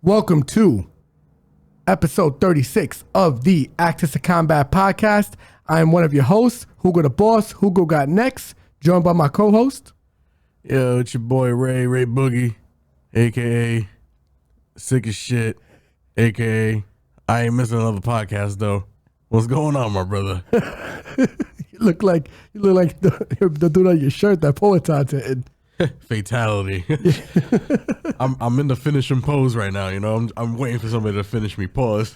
Welcome to episode 36 of the Access to Combat podcast. I am one of your hosts, Hugo the Boss. Hugo got next, joined by my co-host. Yo, it's your boy Ray Boogie, a.k.a. Sick as Shit, a.k.a. I ain't missing another podcast, though. What's going on, my brother? You look like the dude on your shirt that Poetan's hitting. Fatality. I'm in the finishing pose right now, you know. I'm waiting for somebody to finish me. Pause.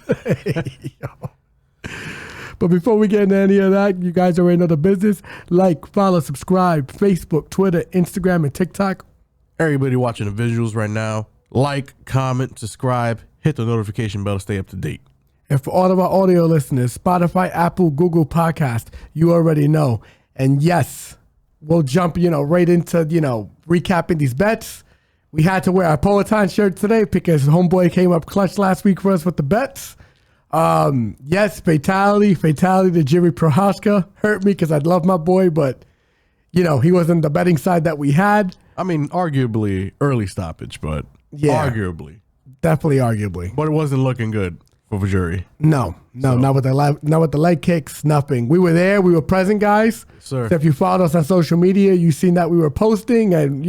But before we get into any of that, you guys already know the business. Like, follow, subscribe, Facebook, Twitter, Instagram, and TikTok. Everybody watching the visuals right now, like, comment, subscribe, hit the notification bell to stay up to date. And for all of our audio listeners, Spotify, Apple, Google Podcast, you already know. And yes, we'll jump, right into, recapping these bets. We had to wear our Peloton shirt today because homeboy came up clutch last week for us with the bets. Yes, fatality to Jimmy Prohaska. Hurt me because I love my boy, but, he wasn't the betting side that we had. I mean, arguably early stoppage, but yeah, arguably. Definitely arguably. But it wasn't looking good for jury. No, not with the leg kicks, nothing. We were there, we were present, guys. Sir. So if you followed us on social media, you've seen that we were posting and,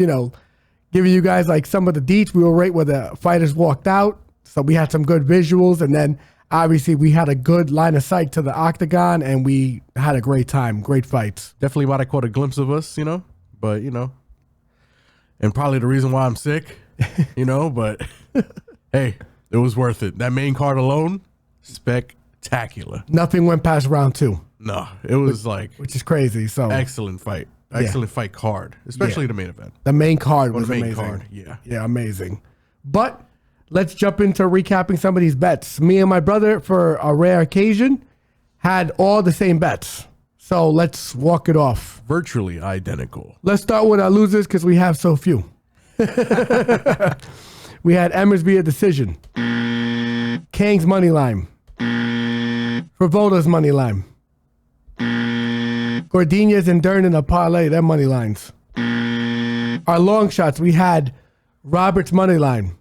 giving you guys like some of the deets. We were right where the fighters walked out. So we had some good visuals, and then obviously we had a good line of sight to the octagon, and we had a great time, great fights. Definitely might have caught a glimpse of us, but, and probably the reason why I'm sick, but hey, it was worth it. That main card alone, spectacular. Nothing went past round 2. No, it was which is crazy. So excellent fight. Excellent fight card, especially the main event. The main card was main amazing. Card, yeah. Yeah, amazing. But let's jump into recapping some of these bets. Me and my brother, for a rare occasion, had all the same bets. So let's walk it off. Virtually identical. Let's start with our losers because we have so few. We had Emmers via decision. Kang's money line. Frivoda's money line. Gordinez and Dern in a parlay, their money lines. Our long shots, we had Robert's money line.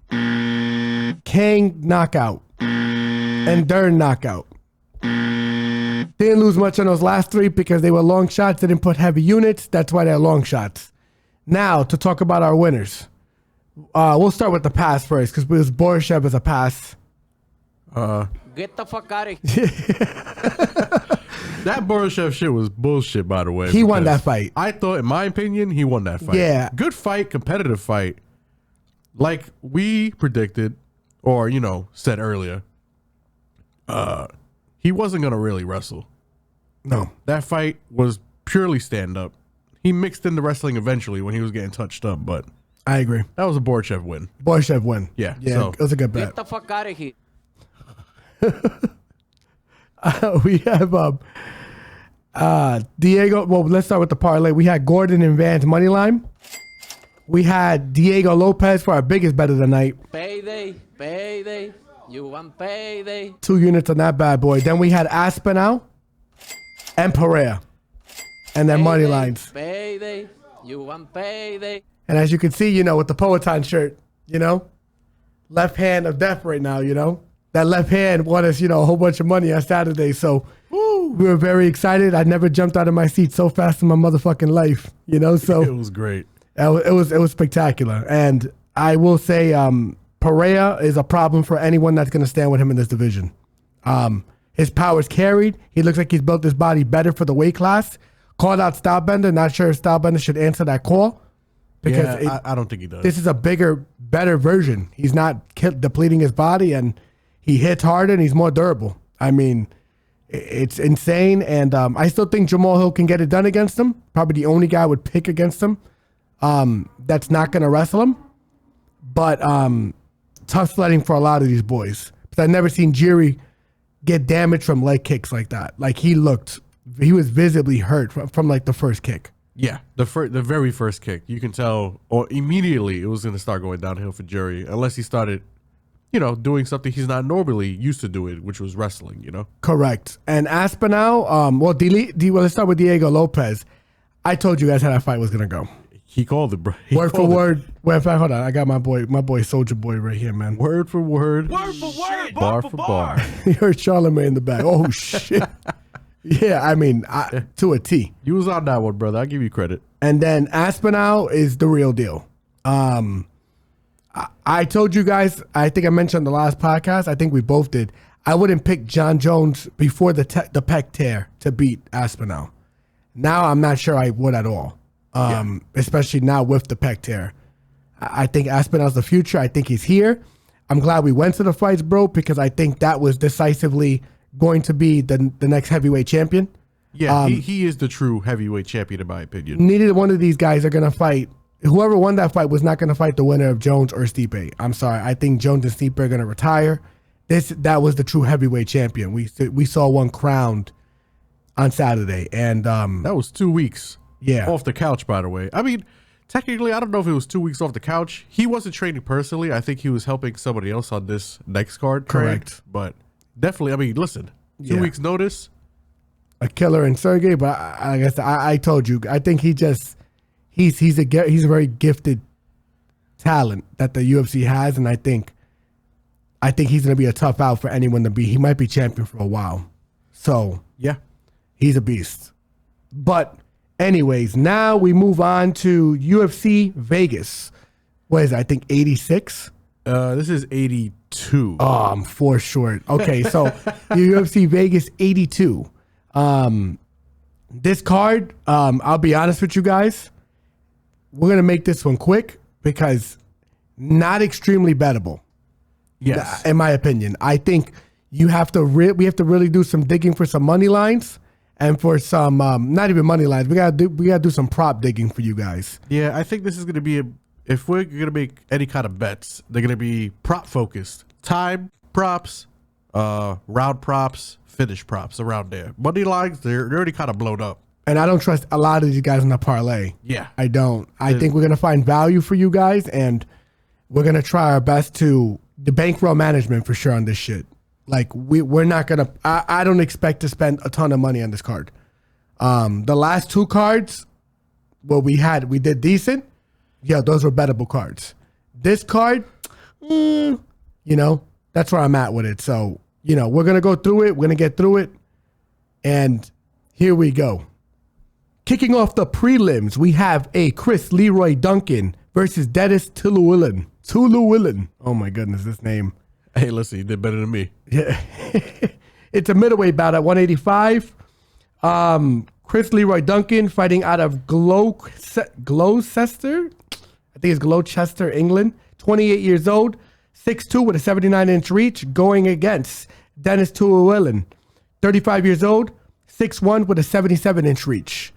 Kang knockout. And Dern knockout. Didn't lose much on those last 3 because they were long shots. Didn't put heavy units. That's why they're long shots. Now, to talk about our winners. We'll start with the pass first because it was Borishev as a pass. Get the fuck out of here. That Borishev shit was bullshit, by the way. He won that fight. I thought, in my opinion, he won that fight. Yeah. Good fight, competitive fight. Like we predicted, or, said earlier, he wasn't going to really wrestle. No. That fight was purely stand-up. He mixed in the wrestling eventually when he was getting touched up, but I agree. that was a Borishev win. Borishev win. Yeah. So, it was a good bet. Get the fuck out of here. We have Diego. Well, let's start with the parlay. We had Gordon and Van's money line. We had Diego Lopez for our biggest bet of the night. Payday. You want payday. 2 units on that bad boy. Then we had Aspinall and Pereira and their money lines. Payday. You want payday. And as you can see, with the Peloton shirt, left hand of death right now, That left hand won us, a whole bunch of money on Saturday. So we were very excited. I never jumped out of my seat so fast in my motherfucking life, So it was great. It was spectacular. And I will say Pereira is a problem for anyone that's going to stand with him in this division. His power's carried. He looks like he's built his body better for the weight class. Called out Stylebender. Not sure if Stylebender should answer that call. Because I don't think he does. This is a bigger, better version. He's not depleting his body, and he hits harder and he's more durable. I mean, it's insane. And I still think Jamal Hill can get it done against him. Probably the only guy I would pick against him that's not going to wrestle him. But tough sledding for a lot of these boys. Because I've never seen Jiri get damage from leg kicks like that. Like he was visibly hurt from like the first kick. Yeah, the very first kick. You can tell immediately it was going to start going downhill for Jiri unless he started doing something he's not normally used to doing, which was wrestling, Correct. And Aspinall, let's start with Diego Lopez. I told you guys how that fight was going to go. He called it, bro. Word for word. Wait, hold on. I got my boy Soldier Boy right here, man. Word for word. Word for word. Bar for bar. You heard Charlemagne in the back. Oh shit. Yeah, I mean, to a T. You was on that one, brother. I'll give you credit. And then Aspinall is the real deal. I told you guys, I think I mentioned on the last podcast, I think we both did, I wouldn't pick John Jones before the pec tear to beat Aspinall. Now I'm not sure I would at all, especially now with the pec tear. I think Aspinall's the future. I think he's here. I'm glad we went to the fights, bro, because I think that was decisively going to be the next heavyweight champion. Yeah, he is the true heavyweight champion in my opinion. Neither one of these guys are going to fight. Whoever won that fight was not going to fight the winner of Jones or Stipe. I'm sorry. I think Jones and Stipe are going to retire. That was the true heavyweight champion. We saw one crowned on Saturday, and that was 2 weeks. Yeah, off the couch, by the way. I mean, technically, I don't know if it was 2 weeks off the couch. He wasn't training personally. I think he was helping somebody else on this next card. Correct, but definitely. I mean, listen, 2 weeks notice. A killer in Saragih, but I guess I told you. I think he's a very gifted talent that the UFC has, and I think he's going to be a tough out for anyone to be. He might be champion for a while. So, yeah, he's a beast. But anyways, now we move on to UFC Vegas. What is it? I think 86? This is 82. Oh, I'm 4 short. Okay, so UFC Vegas 82. This card, I'll be honest with you guys. We're going to make this one quick because not extremely bettable. Yes. In my opinion. I think we have to really do some digging for some money lines and for some, not even money lines. We got to do some prop digging for you guys. Yeah, I think this is going to be, if we're going to make any kind of bets, they're going to be prop focused. Time props, round props, finish props around there. Money lines, they're already kind of blown up. And I don't trust a lot of these guys in the parlay. Yeah. I don't. I think we're going to find value for you guys, and we're going to try our best to the bankroll management for sure on this shit. Like, we're not going to, I don't expect to spend a ton of money on this card. The last 2 cards, we did decent. Yeah, those were bettable cards. This card, that's where I'm at with it. So, we're going to go through it. We're going to get through it. And here we go. Kicking off the prelims, we have a Leroy Duncan versus Denis Tiuliulin. Oh my goodness, this name. Hey, listen, you did better than me. Yeah. It's a middleweight bout at 185. Leroy Duncan fighting out of Gloucester. I think it's Gloucester, England. 28 years old. 6'2" with a 79-inch reach, going against Denis Tiuliulin. 35 years old. 6'1" with a 77-inch reach.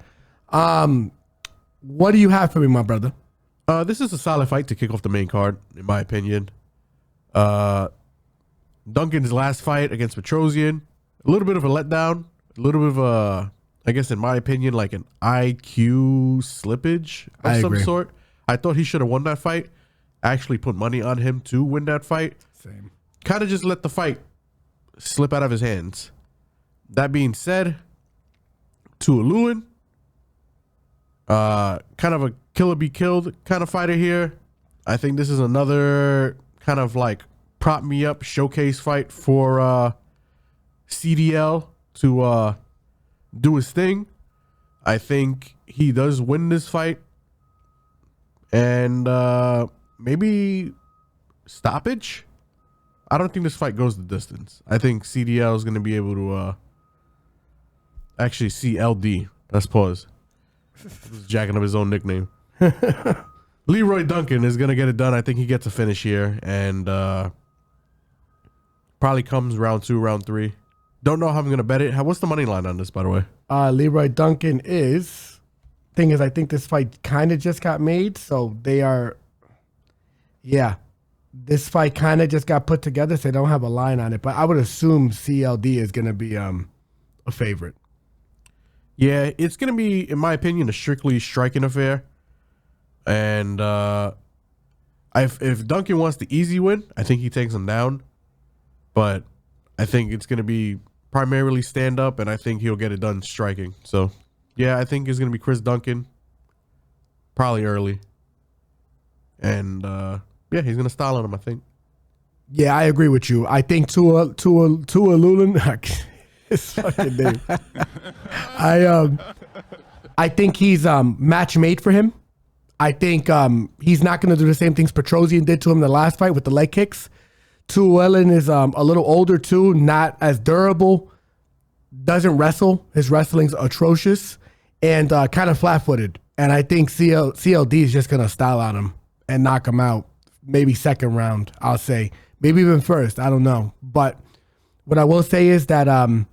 What do you have for me, my brother? This is a solid fight to kick off the main card, in my opinion. Duncan's last fight against Petrosian, a little bit of a letdown, a little bit of a, I guess in my opinion, like an IQ slippage of some sort. I thought he should have won that fight. I actually put money on him to win that fight. Same. Kind of just let the fight slip out of his hands. That being said, Tiuliulin, kind of a killer be killed kind of fighter here. I think this is another kind of like prop me up showcase fight for CDL to do his thing. I think he does win this fight, and maybe stoppage. I don't think this fight goes the distance. I think CDL is going to be able to actually CLD. Let's pause. He's jacking up his own nickname. Leroy Duncan is going to get it done. I think he gets a finish here, and probably comes round 2, round 3. Don't know how I'm going to bet it. What's the money line on this, by the way? Leroy Duncan is... Thing is, I think this fight kind of just got made, so they are... Yeah. This fight kind of just got put together, so they don't have a line on it. But I would assume CLD is going to be a favorite. Yeah, it's going to be, in my opinion, a strictly striking affair. And if Duncan wants the easy win, I think he takes him down. But I think it's going to be primarily stand up, and I think he'll get it done striking. So, yeah, I think it's going to be Chris Duncan. probably early. And yeah, he's gonna style on him, I think. Yeah, I agree with you. I think Tiuliulin, his fucking name. I think he's match made for him. I think he's not going to do the same things Petrosian did to him in the last fight with the leg kicks. Tiuliulin is a little older too, not as durable, doesn't wrestle. His wrestling's atrocious and kind of flat-footed. And I think CLD is just going to style on him and knock him out. Maybe second round, I'll say. Maybe even first. I don't know. But what I will say is that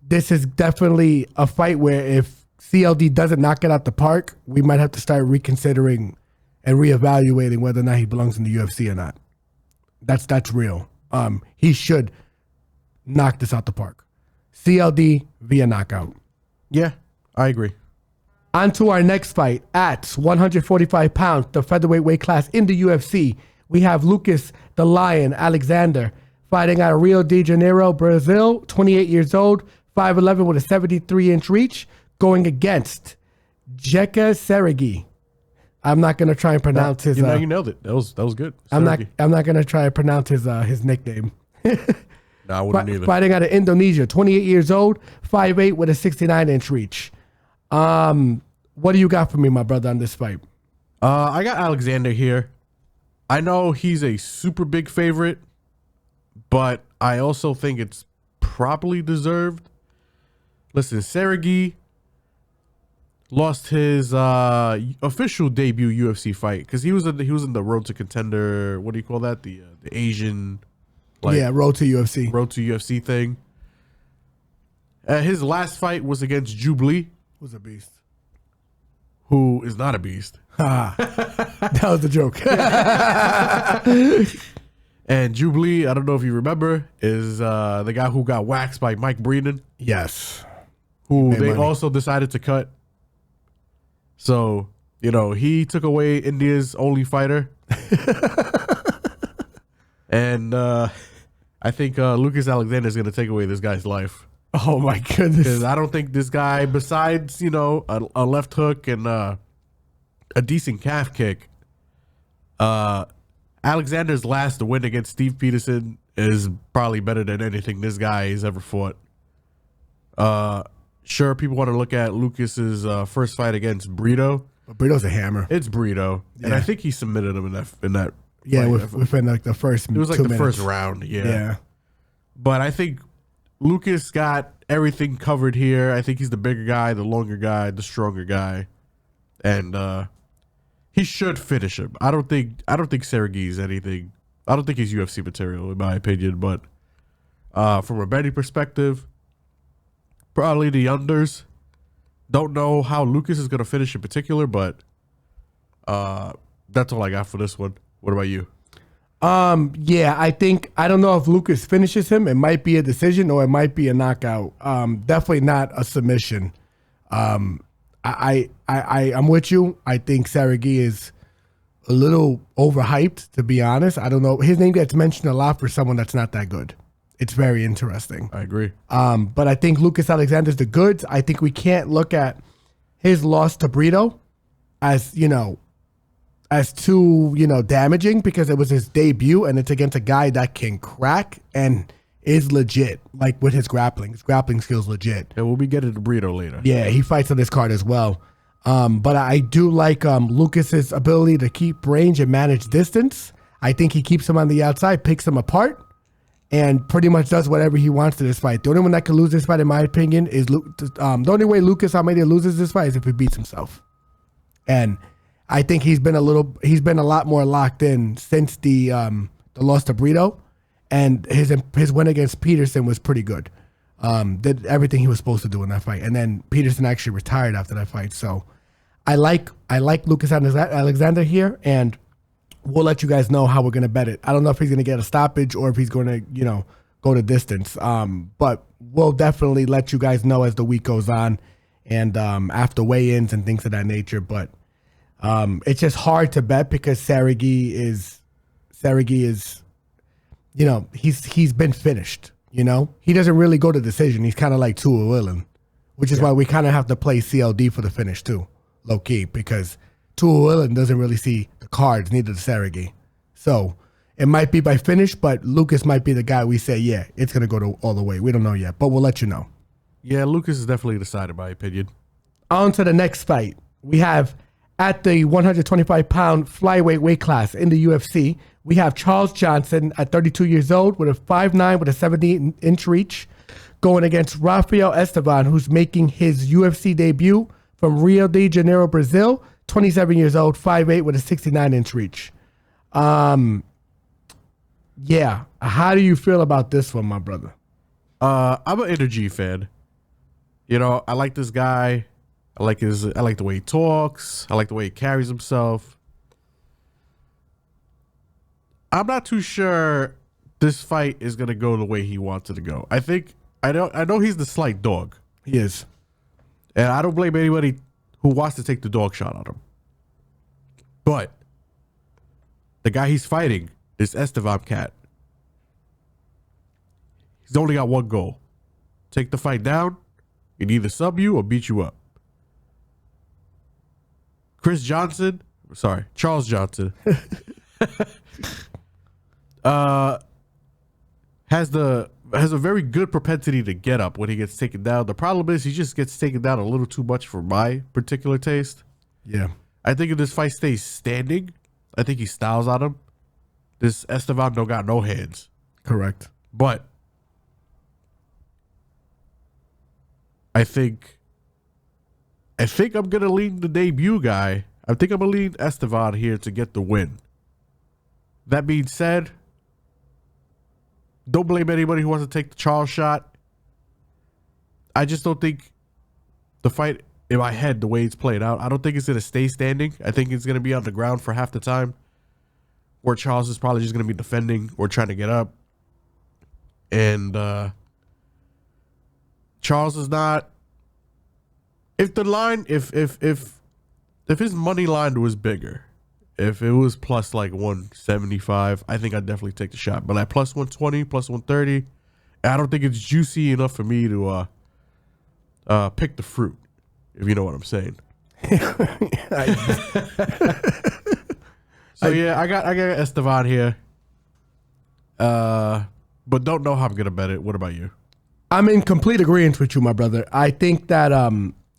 this is definitely a fight where if CLD doesn't knock it out the park, we might have to start reconsidering and reevaluating whether or not he belongs in the UFC or not. That's real. He should knock this out the park. CLD via knockout. Yeah, I agree. On to our next fight at 145 pounds, the featherweight weight class in the UFC. We have Lucas the Lion Alexander fighting out of Rio de Janeiro, Brazil, 28 years old, 5'11" with a 73-inch reach, going against Jeka Saragih. I'm not going to try and pronounce his... You nailed it. That was good. I'm not going to try and pronounce his nickname. No, I wouldn't either. Fighting out of Indonesia, 28 years old, 5'8" with a 69-inch reach. What do you got for me, my brother, on this fight? I got Alexander here. I know he's a super big favorite, but I also think it's properly deserved. Listen, Saragih lost his official debut UFC fight because he was in the Road to Contender. What do you call that? The Asian, Road to UFC. Road to UFC thing. His last fight was against Jubilee. Who's a beast? Who is not a beast. That was the joke. And Jubilee, I don't know if you remember, is the guy who got waxed by Mike Brennan. Yes. Who they also decided to cut. So, he took away India's only fighter. And I think Lucas Alexander is going to take away this guy's life. Oh, my goodness. Because I don't think this guy, besides, a left hook and a decent calf kick, Alexander's last win against Steve Peterson is probably better than anything this guy has ever fought. Sure, people want to look at Lucas's first fight against Brito. But Brito's a hammer. It's Brito, and I think he submitted him in that. Yeah, within like the first. It was like 2 the minutes. first round. Yeah. But I think Lucas got everything covered here. I think he's the bigger guy, the longer guy, the stronger guy, and he should finish him. I don't think Saragih is anything. I don't think he's UFC material in my opinion. But from a betting perspective, probably the unders. Don't know how Lucas is going to finish in particular, but that's all I got for this one. What about you? Yeah, I don't know if Lucas finishes him. It might be a decision or it might be a knockout. Definitely not a submission. I'm with you. I think Saragih is a little overhyped, to be honest. I don't know. His name gets mentioned a lot for someone that's not that good. It's very interesting. I agree. But I think Lucas Alexander's the goods. I think we can't look at his loss to Brito as too, damaging because it was his debut and it's against a guy that can crack and is legit, like with his grappling. His grappling skills legit. And we'll be getting to Brito later. Yeah, he fights on this card as well. But I do like Lucas's ability to keep range and manage distance. I think he keeps him on the outside, picks him apart, and pretty much does whatever he wants to this fight. The only one that can lose this fight, in my opinion, is the only way Lucas Almeida loses this fight is if he beats himself. And I think he's been a lot more locked in since the loss to Brito, and his win against Peterson was pretty good. Did everything he was supposed to do in that fight, and then Peterson actually retired after that fight. So I like Lucas Alexander here, and we'll let you guys know how we're gonna bet it. I don't know if he's gonna get a stoppage or if he's gonna go the distance. But we'll definitely let you guys know as the week goes on, and after weigh-ins and things of that nature. But it's just hard to bet because Saragih is, he's been finished. He doesn't really go to decision. He's kind of like Tiuliulin, which is why we kind of have to play CLD for the finish too, low key, because Tiuliulin doesn't really see the cards, neither does Saragih. So it might be by finish, but Lucas might be the guy we say, yeah, it's going to go all the way. We don't know yet, but we'll let you know. Yeah, Lucas is definitely decided, by opinion. On to the next fight. We have at the 125-pound flyweight weight class in the UFC, we have Charles Johnson at 32 years old with a 5'9", with a 70-inch reach, going against Rafael Estevam, who's making his UFC debut from Rio de Janeiro, Brazil, 27 years old, 5'8", with a 69-inch reach. Yeah. How do you feel about this one, my brother? I'm an Energy fan. You know, I like this guy. I like the way he talks. I like the way he carries himself. I'm not too sure this fight is gonna go the way he wants it to go. I know he's the slight dog. He is. And I don't blame anybody who wants to take the dog shot on him. But the guy he's fighting is Estevam cat. He's only got one goal. Take the fight down and either sub you or beat you up. Charles Johnson has a very good propensity to get up when he gets taken down. The problem is he just gets taken down a little too much for my particular taste. Yeah. I think if this fight stays standing, I think he styles on him. This Estevam don't got no hands. Correct. But I think I'm gonna lean the debut guy. I think I'm gonna lean Estevam here to get the win. That being said, don't blame anybody who wants to take the Charles shot. I just don't think the fight, in my head, the way it's played out, I don't think it's gonna stay standing. I think it's gonna be on the ground for half the time, where Charles is probably just gonna be defending or trying to get up. And Charles is not. If the line, if his money line was bigger, if it was plus like 175, I think I'd definitely take the shot. But at plus 120, plus 130, I don't think it's juicy enough for me to pick the fruit, if you know what I'm saying. So yeah, I got Estevam here. But don't know how I'm gonna bet it. What about you? I'm in complete agreement with you, my brother. I think that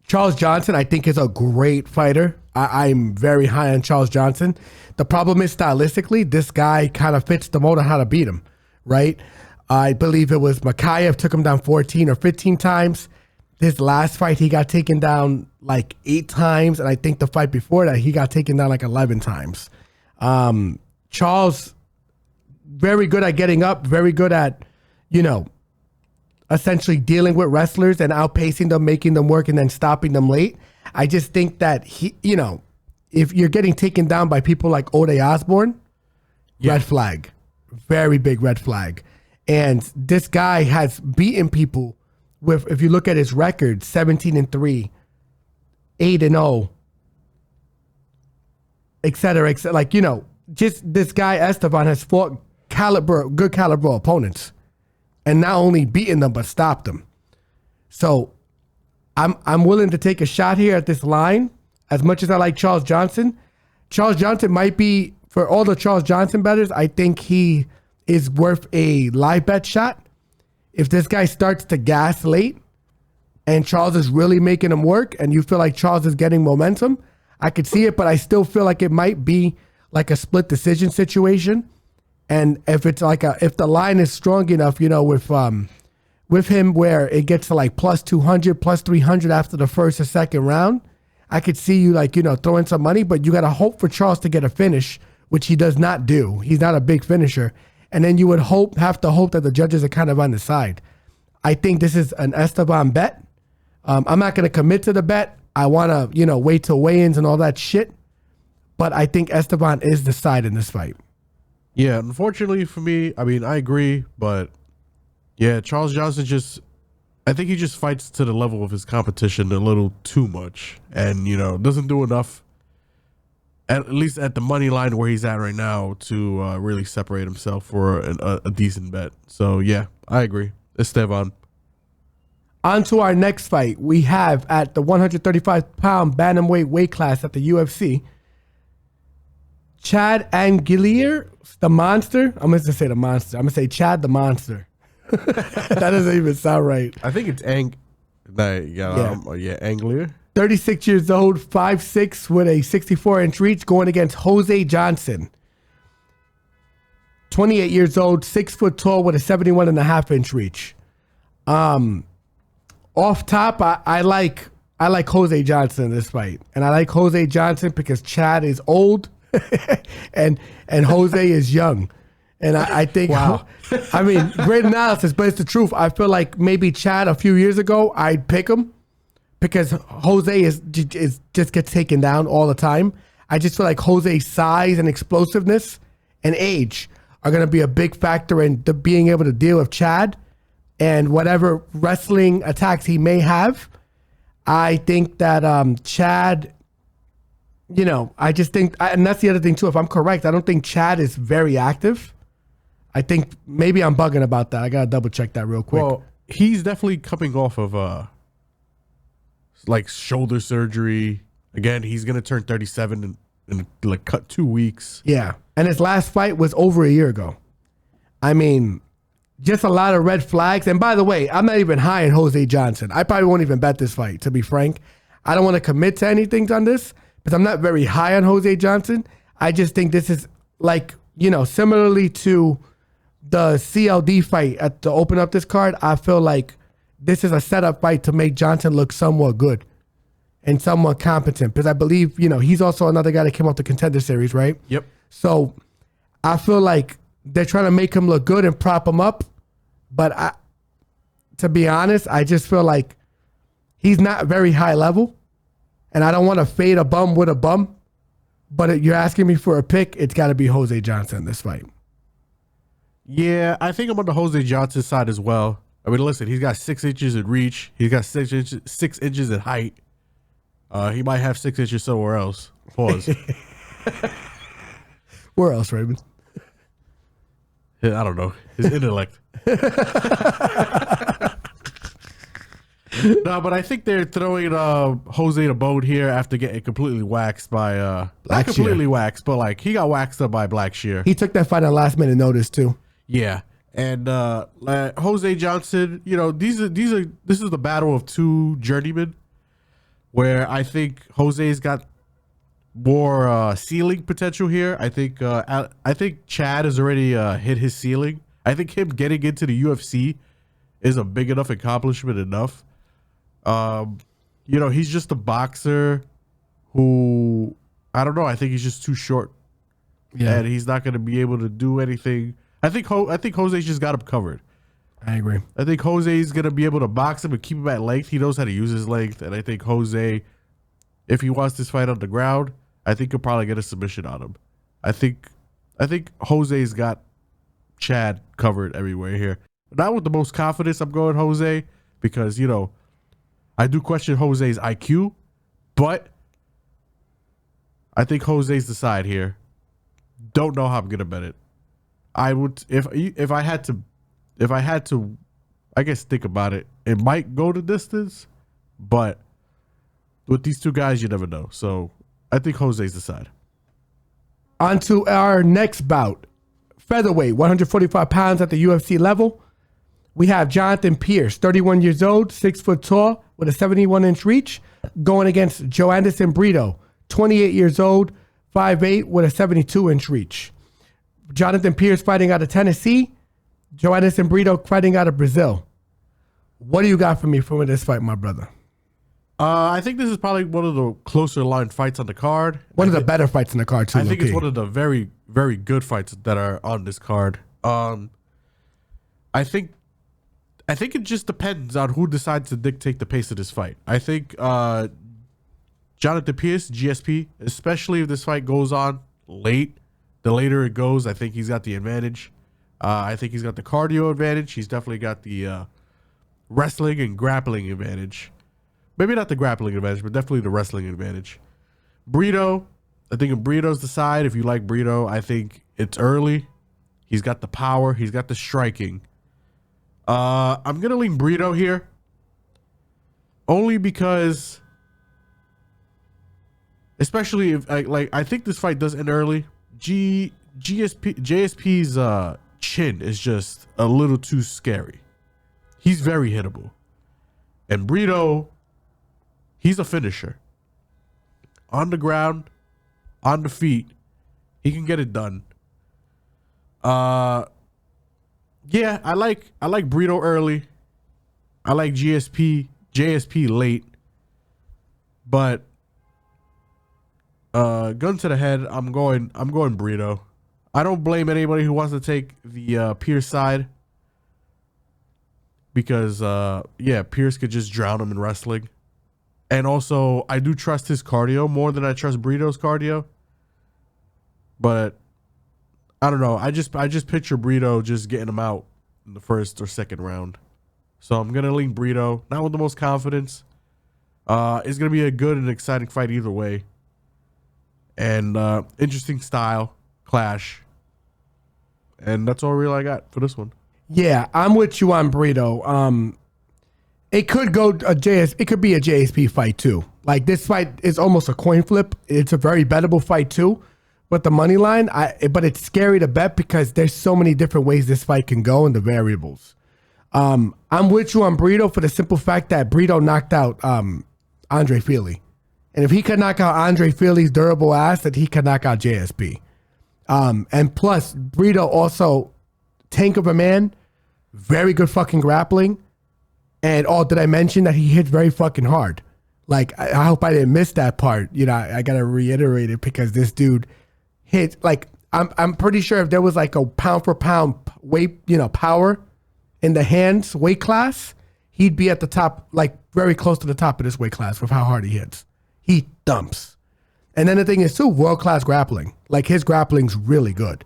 Charles Johnson, I think, is a great fighter. I'm very high on Charles Johnson. The problem is, stylistically, this guy kind of fits the mold on how to beat him, right? I believe it was Machado took him down 14 or 15 times. His last fight, he got taken down like 8 times. And I think the fight before that, he got taken down like 11 times. Charles, very good at getting up, very good at, essentially dealing with wrestlers and outpacing them, making them work, and then stopping them late. I just think that he, if you're getting taken down by people like Ode Osborne, red flag, very big red flag. And this guy has beaten people with, if you look at his record, 17-3, 8-0, et cetera, et cetera. Like, just this guy Estevam has fought good caliber opponents, and not only beaten them but stopped them. So I'm willing to take a shot here at this line. As much as I like Charles Johnson might be, for all the Charles Johnson bettors, I think he is worth a live bet shot. If this guy starts to gas late and Charles is really making him work and you feel like Charles is getting momentum, I could see it, but I still feel like it might be like a split decision situation. And if it's like if the line is strong enough, with him where it gets to like plus 200, plus 300 after the first or second round, I could see you throwing some money, but you got to hope for Charles to get a finish, which he does not do. He's not a big finisher. And then you would have to hope that the judges are kind of on the side. I think this is an Estevam bet. I'm not going to commit to the bet. I want to, wait till weigh-ins and all that shit. But I think Estevam is the side in this fight. Yeah, unfortunately for me, I mean, I agree, but yeah, Charles Johnson I think he just fights to the level of his competition a little too much and, doesn't do enough, at least at the money line where he's at right now, to really separate himself for a decent bet. So yeah, I agree. Estevam. On to our next fight. We have at the 135-pound bantamweight weight class at the UFC, Chad Anheliger, the monster. I'm going to say the monster. I'm going to say Chad the monster. That doesn't even sound right. I think it's Anglier. 36 years old, 5'6", with a 64-inch reach, going against Jose Johnson. 28 years old, 6 foot tall, with a 71.5-inch reach. Off top, I like Jose Johnson in this fight, and I like Jose Johnson because Chad is old, and Jose is young, and I think. Wow. I mean, great analysis, but it's the truth. I feel like maybe Chad a few years ago, I'd pick him because Jose is just gets taken down all the time. I just feel like Jose's size and explosiveness and age are going to be a big factor in being able to deal with Chad and whatever wrestling attacks he may have. I think that Chad, I just think, and that's the other thing too, if I'm correct, I don't think Chad is very active. I think maybe I'm bugging about that. I got to double check that real quick. Well, he's definitely coming off of like shoulder surgery. Again, he's going to turn 37 in like 2 weeks. Yeah. And his last fight was over a year ago. I mean, just a lot of red flags. And by the way, I'm not even high in Jose Johnson. I probably won't even bet this fight, to be frank. I don't want to commit to anything on this because I'm not very high on Jose Johnson. I just think this is like, similarly to the CLD fight to open up this card, I feel like this is a setup fight to make Johnson look somewhat good and somewhat competent because I believe, he's also another guy that came off the Contender Series, right? Yep. So I feel like they're trying to make him look good and prop him up. But to be honest, I just feel like he's not very high level. And I don't want to fade a bum with a bum. But if you're asking me for a pick, it's got to be Jose Johnson in this fight. Yeah, I think I'm on the Jose Johnson side as well. I mean, listen, he's got 6 inches in reach. He's got 6 inches in height. He might have 6 inches somewhere else. Pause. Where else, Raymond? I don't know. His intellect. No, but I think they're throwing Jose to bone here after getting completely waxed by not completely waxed, but like he got waxed up by Blackshear. He took that fight on last minute notice too. Yeah. And Jose Johnson, this is the battle of two journeymen where I think Jose's got more ceiling potential here. I think Chad has already hit his ceiling. I think him getting into the UFC is a big enough accomplishment enough. He's just a boxer who, I don't know, I think he's just too short. Yeah. And he's not going to be able to do anything. I think Jose's just got him covered. I agree. I think Jose's going to be able to box him and keep him at length. He knows how to use his length. And I think Jose, if he wants this fight on the ground, I think he'll probably get a submission on him. I think Jose's got Chad covered everywhere here. Not with the most confidence I'm going Jose because, I do question Jose's IQ, but I think Jose's the side here. Don't know how I'm gonna bet it. I would if I had to, I guess think about it. It might go the distance, but with these two guys, you never know. So I think Jose's the side. On to our next bout, featherweight, 145 pounds at the UFC level. We have Jonathan Pearce, 31 years old, 6 foot tall, with a 71-inch reach, going against Joanderson Brito, 28 years old, 5'8", with a 72-inch reach. Jonathan Pearce fighting out of Tennessee, Joanderson Brito fighting out of Brazil. What do you got for me for this fight, my brother? I think this is probably one of the closer line fights on the card. One of the better fights in the card, too. I think it's one of the very, very good fights that are on this card. I think it just depends on who decides to dictate the pace of this fight. I think Jonathan Pearce, GSP, especially if this fight goes on late, the later it goes, I think he's got the advantage. I think he's got the cardio advantage. He's definitely got the wrestling and grappling advantage. Maybe not the grappling advantage, but definitely the wrestling advantage. Brito, I think if Brito's the side, if you like Brito, I think it's early. He's got the power. He's got the striking. I'm going to lean Brito here. Only because, especially if I think this fight does end early, JSP's chin is just a little too scary. He's very hittable. And Brito, he's a finisher. On the ground, on the feet, he can get it done. Yeah, I like Brito early. I like JSP late. But gun to the head, I'm going Brito. I don't blame anybody who wants to take the Pearce side. Because Pearce could just drown him in wrestling. And also, I do trust his cardio more than I trust Brito's cardio. But I don't know. I just picture Brito just getting him out in the first or second round. So I'm gonna lean Brito. Not with the most confidence. It's gonna be a good and exciting fight either way. And interesting style clash. And that's all really I got for this one. Yeah, I'm with you on Brito. It could go it could be a JSP fight too. Like this fight is almost a coin flip. It's a very bettable fight too. But the money line, but it's scary to bet because there's so many different ways this fight can go and the variables. I'm with you on Brito for the simple fact that Brito knocked out Andre Fili. And if he could knock out Andre Fili's durable ass, that he could knock out JSP. And plus, Brito also, tank of a man, very good fucking grappling. And did I mention that he hits very fucking hard? Like, I hope I didn't miss that part. You know, I gotta reiterate it because this dude hits, like, I'm pretty sure if there was like a pound for pound weight, power in the hands weight class, he'd be at the top, like very close to the top of this weight class with how hard he hits. He dumps. And then the thing is too, world-class grappling. Like his grappling's really good.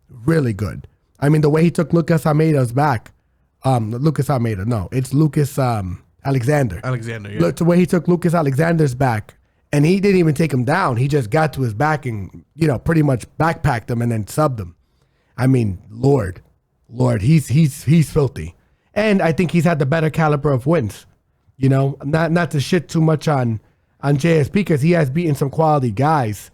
Really good. I mean, the way he took Lucas Almeida's back. It's Lucas Alexander. Alexander, yeah. Look, the way he took Lucas Alexander's back. And he didn't even take him down. He just got to his back and, pretty much backpacked him and then subbed him. I mean, Lord, he's filthy. And I think he's had the better caliber of wins. Not to shit too much on JSP because he has beaten some quality guys.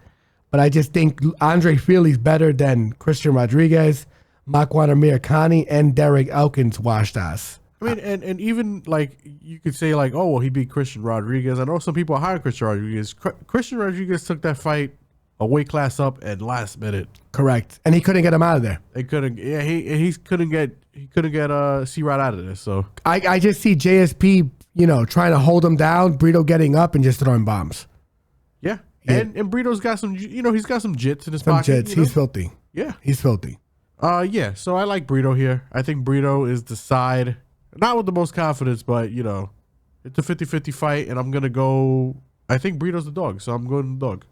But I just think Andre Fili's better than Christian Rodriguez, Makwan Amirkhani, and Derek Elkins washed ass. I mean, and even like you could say like, oh, well, he beat Christian Rodriguez. I know some people are higher Christian Rodriguez. Christian Rodriguez took that fight a weight class up and last minute. Correct, and he couldn't get him out of there. They couldn't. Yeah, he couldn't get C-Rod out of there. So I just see JSP, trying to hold him down, Brito getting up and just throwing bombs. Yeah, and Brito's got some, he's got some jits in his pocket. He's filthy. Yeah, he's filthy. Yeah. So I like Brito here. I think Brito is the side. Not with the most confidence, but, it's a 50-50 fight, and I'm going to go... I think Brito's the dog, so I'm going the dog.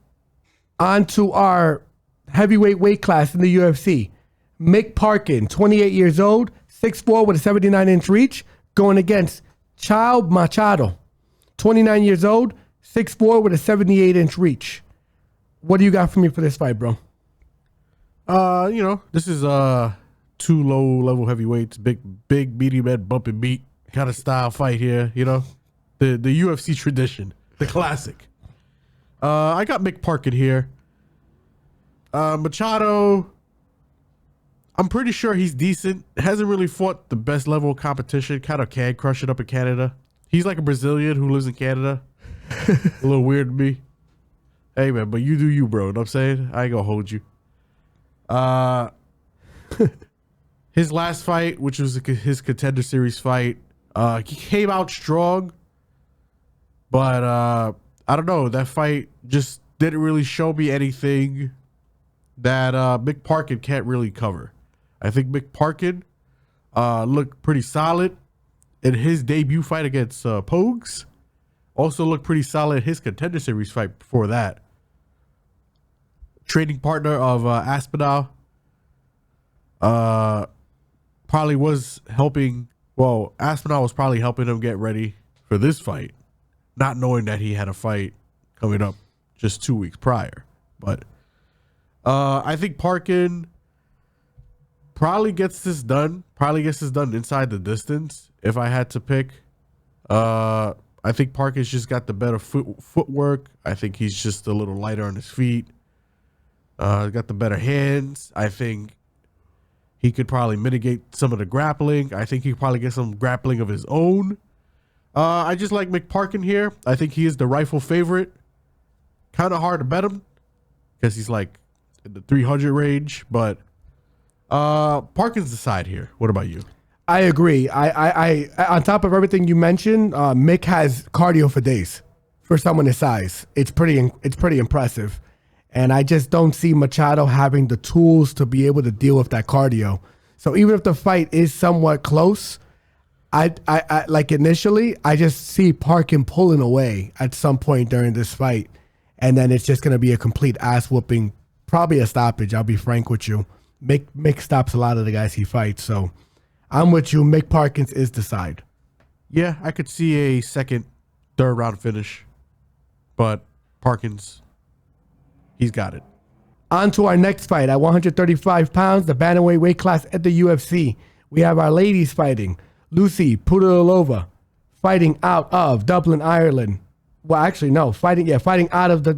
On to our heavyweight weight class in the UFC. Mick Parkin, 28 years old, 6'4" with a 79-inch reach, going against Caio Machado, 29 years old, 6'4" with a 78-inch reach. What do you got for me for this fight, bro? This is... two low-level heavyweights, big meaty men bump and beat kind of style fight here, the UFC tradition, the classic. I got Mick Parkin here. Machado, I'm pretty sure he's decent. Hasn't really fought the best level of competition. Kind of can crush it up in Canada. He's like a Brazilian who lives in Canada. A little weird to me. Hey, man, but you do you, bro. You know what I'm saying? I ain't gonna hold you. His last fight, which was his Contender Series fight, he came out strong, but I don't know. That fight just didn't really show me anything that Mick Parkin can't really cover. I think Mick Parkin looked pretty solid in his debut fight against Pogues. Also looked pretty solid in his Contender Series fight before that. Training partner of Aspinall. Probably was helping. Well, Aspinall was probably helping him get ready for this fight, not knowing that he had a fight coming up just 2 weeks prior. But I think Parkin probably gets this done. Probably gets this done inside the distance. If I had to pick, I think Parkin's just got the better footwork. I think he's just a little lighter on his feet. Got the better hands. I think he could probably mitigate some of the grappling. I think he could probably get some grappling of his own. I just like Mick Parkin here. I think he is the rightful favorite. Kind of hard to bet him because he's like in the 300 range. But Parkin's the side here. What about you? I agree. I on top of everything you mentioned, Mick has cardio for days for someone his size. It's pretty impressive, and I just don't see Machado having the tools to be able to deal with that cardio. So even if the fight is somewhat close, I like initially, I just see Parkin pulling away at some point during this fight, and then it's just going to be a complete ass whooping, probably a stoppage. I'll be frank with you. Mick stops a lot of the guys he fights, so. I'm with you. Mick Parkins is the side. Yeah, I could see a second, third round finish, but Parkins, he's got it. On to our next fight at 135 pounds, the bantamweight weight class at the UFC. We have our ladies fighting. Lucie Pudilová fighting out of Dublin, Ireland. Well, actually, no, fighting out of the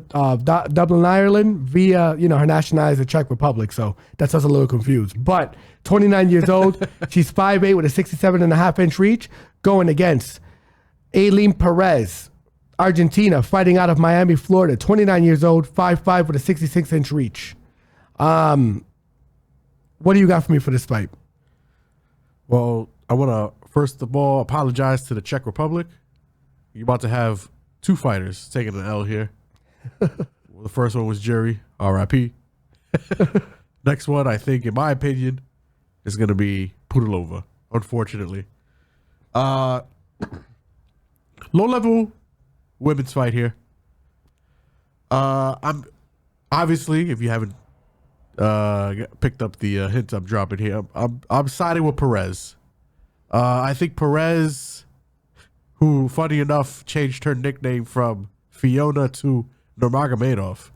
Dublin, Ireland via, her nationality is the Czech Republic. So that's us a little confused. But 29 years old, she's 5'8" with a 67.5-inch reach, going against Ailin Perez, Argentina, fighting out of Miami, Florida. 29 years old, 5'5" with a 66-inch reach. What do you got for me for this fight? Well, I want to first of all apologize to the Czech Republic. You're about to have two fighters taking an L here. The first one was Jury, R.I.P. Next one, I think, in my opinion, is going to be Pudilová, unfortunately. Low-level women's fight here. I'm obviously, if you haven't picked up the hints I'm dropping here, I'm siding with Perez. I think Perez, who, funny enough, changed her nickname from Fiona to Nurmagomedov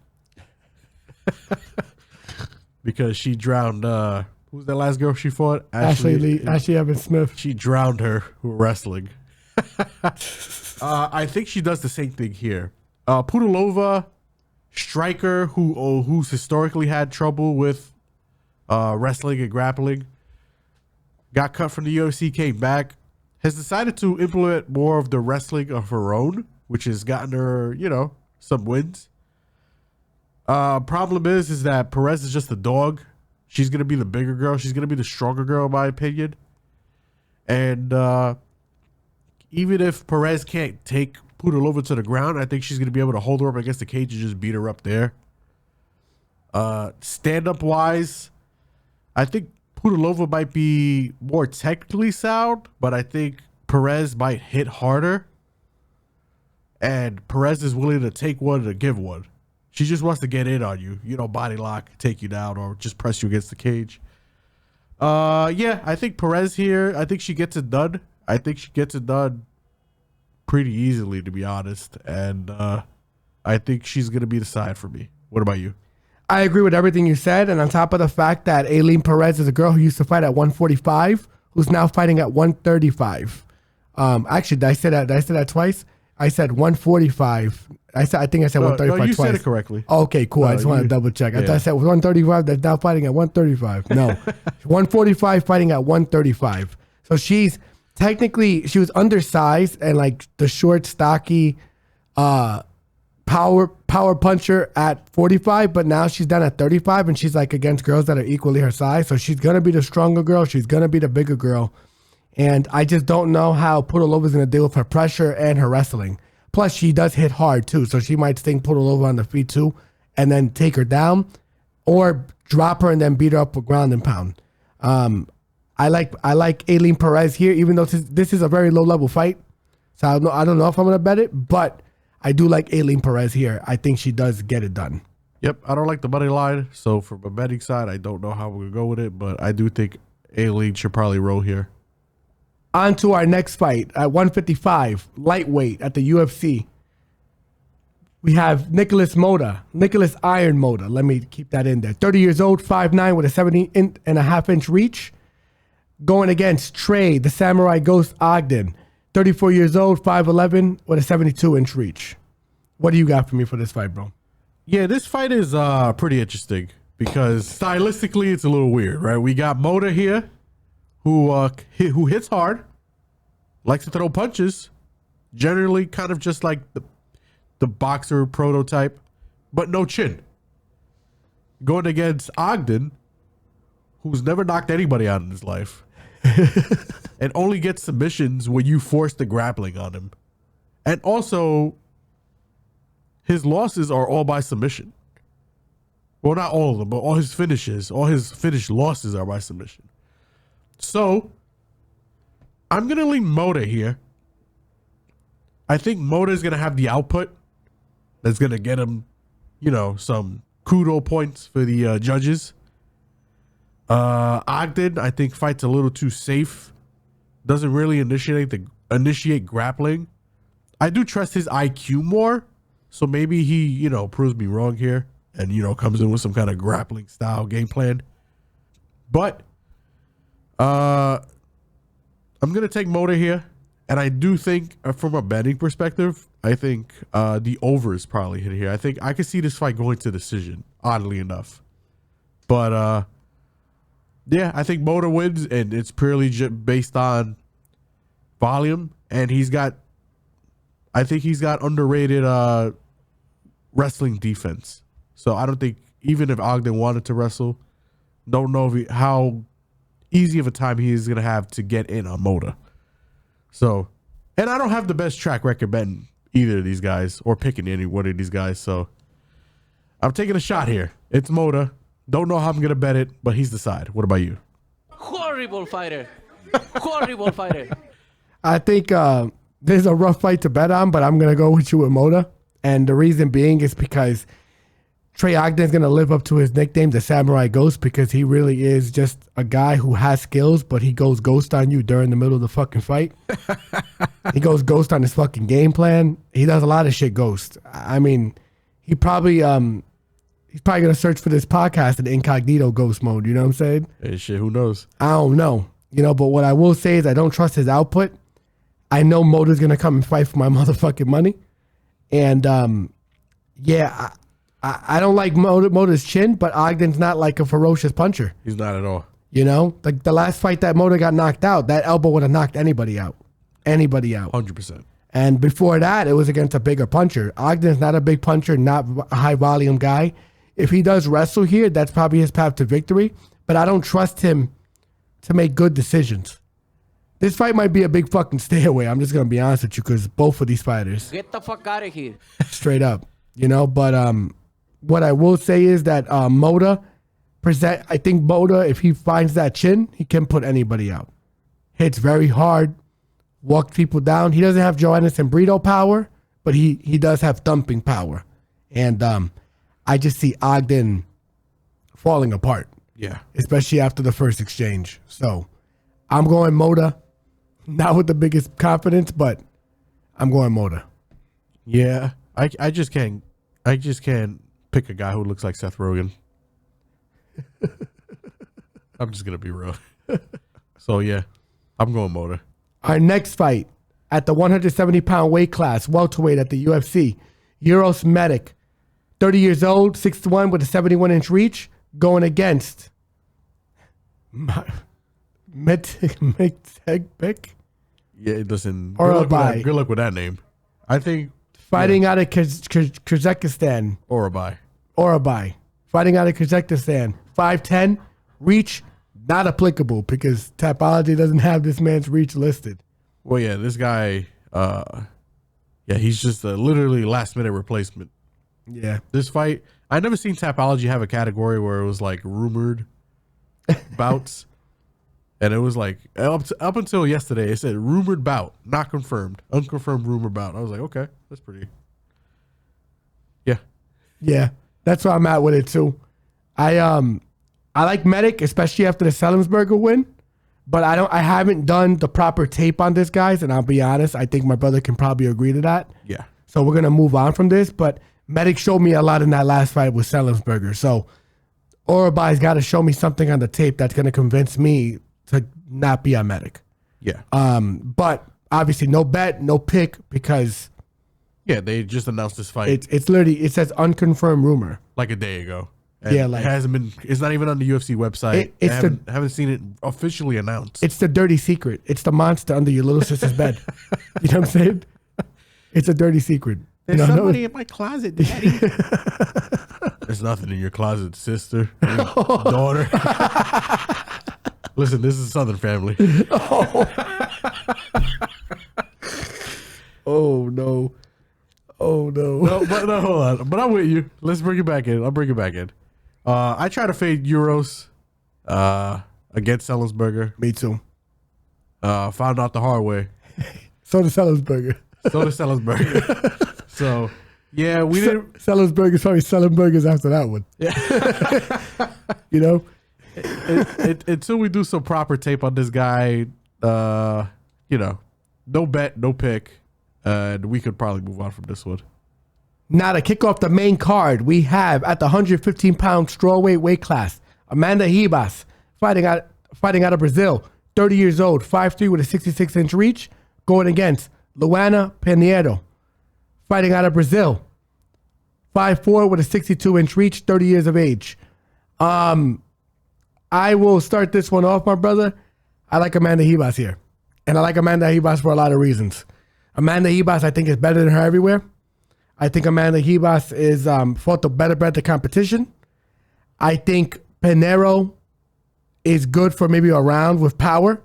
because she drowned. Who's that last girl she fought? Ashley Evans Smith. She drowned her wrestling. I think she does the same thing here. Pudilová, striker who's historically had trouble with wrestling and grappling, got cut from the UFC, came back, has decided to implement more of the wrestling of her own, which has gotten her, some wins. Problem is that Perez is just a dog. She's going to be the bigger girl. She's going to be the stronger girl, in my opinion. And even if Perez can't take Pudilová to the ground, I think she's going to be able to hold her up against the cage and just beat her up there. Stand-up wise, I think Pudilová might be more technically sound, but I think Perez might hit harder. And Perez is willing to take one to give one. She just wants to get in on you, body lock, take you down, or just press you against the cage. Yeah, I think Perez here, I think she gets it done. I think she gets it done pretty easily, to be honest. And I think she's going to be the side for me. What about you? I agree with everything you said. And on top of the fact that Ailin Perez is a girl who used to fight at 145, who's now fighting at 135. Actually, did I say that twice? I said 145. I think I said 135 no, you twice. said it correctly. Okay, cool. I just want to double check. I thought I said 135. That's now fighting at 135. No, 145 fighting at 135. So she's technically, she was undersized and like the short, stocky, power puncher at 45, but now she's done at 35 and she's like against girls that are equally her size. So she's going to be the stronger girl. She's going to be the bigger girl. And I just don't know how Pudilová is going to deal with her pressure and her wrestling. Plus, she does hit hard, too. So she might sting Pudilová on the feet, too, and then take her down or drop her and then beat her up with ground and pound. I like Ailin Perez here, even though this is a very low-level fight. So I don't know if I'm going to bet it, but I do like Ailin Perez here. I think she does get it done. Yep, I don't like the money line. So from a betting side, I don't know how we're going to go with it, but I do think Ailin should probably roll here. On to our next fight at 155, lightweight at the UFC. We have Nikolas Iron Motta. Let me keep that in there. 30 years old, 5'9", with a 70.5-inch reach. Going against Trey, the Samurai Ghost Ogden. 34 years old, 5'11", with a 72-inch reach. What do you got for me for this fight, bro? Yeah, this fight is pretty interesting because stylistically it's a little weird, right? We got Motta here, who hits hard, likes to throw punches, generally kind of just like the boxer prototype, but no chin. Going against Ogden, who's never knocked anybody out in his life, and only gets submissions when you force the grappling on him, and also. His losses are all by submission. Well, not all of them, but all his finishes, all his finished losses are by submission. So, I'm going to lean Motta here. I think Motta is going to have the output that's going to get him, some kudo points for the judges. Ogden, I think, fights a little too safe. Doesn't really initiate grappling. I do trust his IQ more. So maybe he, proves me wrong here and, comes in with some kind of grappling style game plan. But I'm going to take Motta here. And I do think from a betting perspective, I think the over is probably hit here. I think I could see this fight going to decision, oddly enough. But yeah, I think Motta wins, and it's purely based on volume. And I think he's got underrated wrestling defense. So I don't think, even if Ogden wanted to wrestle, don't know how easy of a time he is going to have to get in on Motta. So, and I don't have the best track record betting either of these guys or picking any one of these guys. So I'm taking a shot here. It's Motta. Don't know how I'm going to bet it, but he's the side. What about you? Horrible fighter. Horrible fighter. I think this is a rough fight to bet on, but I'm going to go with you with Motta. And the reason being is because Trey Ogden is going to live up to his nickname, the Samurai Ghost, because he really is just a guy who has skills, but he goes ghost on you during the middle of the fucking fight. He goes ghost on his fucking game plan. He does a lot of shit ghost. I mean, he's probably going to search for this podcast in incognito ghost mode. You know what I'm saying? Hey, shit, who knows? I don't know. But what I will say is I don't trust his output. I know Motta's going to come and fight for my motherfucking money. And, yeah, I don't like Motta's chin, but Ogden's not like a ferocious puncher. He's not at all. Like the last fight that Motta got knocked out, that elbow would have knocked anybody out. 100%. And before that, it was against a bigger puncher. Ogden's not a big puncher, not a high volume guy. If he does wrestle here, that's probably his path to victory. But I don't trust him to make good decisions. This fight might be a big fucking stay away. I'm just going to be honest with you, because both of these fighters. Get the fuck out of here. Straight up. But what I will say is that Motta, I think Motta, if he finds that chin, he can put anybody out. Hits very hard, walks people down. He doesn't have Joanderson Brito power, but he does have thumping power. And I just see Ogden falling apart. Yeah. Especially after the first exchange. So I'm going Motta. Not with the biggest confidence, but I'm going Motta. Yeah. I just can't pick a guy who looks like Seth Rogen. I'm just gonna be real. So yeah, I'm going Motta. Our next fight at the 170-pound weight class, welterweight at the UFC, Uros Myktybek, 30 years old, 6'1" with a 71-inch reach, going against Myktybek. Yeah, listen. Orolbai. Good luck with that name. I think fighting out of Kazakhstan. Orolbai. Fighting out of Kazakhstan. 5'10", reach not applicable because Tapology doesn't have this man's reach listed. Well, yeah, this guy, he's just a literally last-minute replacement. Yeah. This fight, I never seen Tapology have a category where it was like rumored bouts. And it was like, up until yesterday, it said rumored bout, not confirmed, unconfirmed rumored bout. I was like, okay, that's pretty. Yeah. Yeah, that's where I'm at with it too. I like Myktybek, especially after the Sellemsberger win, but I haven't done the proper tape on this, guys, and I'll be honest, I think my brother can probably agree to that. Yeah. So we're going to move on from this, but Myktybek showed me a lot in that last fight with Sellemsberger. So Orolbai's got to show me something on the tape that's going to convince me to not be on Myktybek. Yeah. But obviously no bet, no pick, because Yeah, they just announced this fight It's literally, it says unconfirmed rumor. like a day ago. And Yeah, like- it hasn't been. It's not even on the UFC website. It's haven't seen it officially announced. It's the dirty secret. It's the monster under your little sister's bed. You know what I'm saying? It's a dirty secret. There's You know, somebody in my closet, Daddy. There's nothing in your closet, sister, daughter. Listen, this is a Southern family. Oh no. Oh no. No, hold on. But I'm with you. Let's bring it back in. I'll bring it back in. I try to fade Uros against Sellersberger. Me too. Found out the hard way. So did Sellersberger. So did Sellersberger. So yeah, we didn't. Sellersberger's probably selling burgers after that one. Yeah. You know? Until we do some proper tape on this guy, you know, no bet, no pick. We could probably move on from this one. Now to kick off the main card, we have at the 115-pound strawweight weight class, Amanda Ribas fighting out of Brazil, 30 years old, 5'3" with a 66-inch reach, going against Luana Pinheiro, fighting out of Brazil, 5'4" with a 62-inch reach, 30 years of age. I will start this one off, my brother. I like Amanda Ribas here. And I like Amanda Ribas for a lot of reasons. Amanda Ribas, I think, is better than her everywhere. I think Amanda Ribas is fought the better competition. I think Pinheiro is good for maybe a round with power.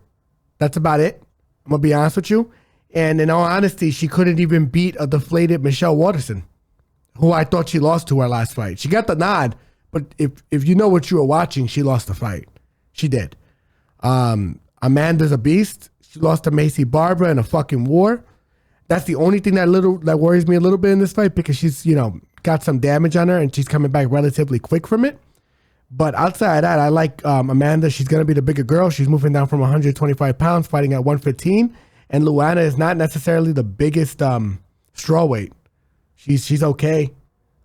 That's about it. I'm going to be honest with you. And in all honesty, she couldn't even beat a deflated Michelle Waterson, who I thought she lost to her last fight. She got the nod, but if you know what you were watching, she lost the fight. She did. Amanda's a beast. She lost to Macy Barbara in a fucking war. That's the only thing that worries me a little bit in this fight because she's, you know, got some damage on her and she's coming back relatively quick from it. But outside of that, I like Amanda. She's going to be the bigger girl. She's moving down from 125 pounds, fighting at 115. And Luana is not necessarily the biggest strawweight. She's okay.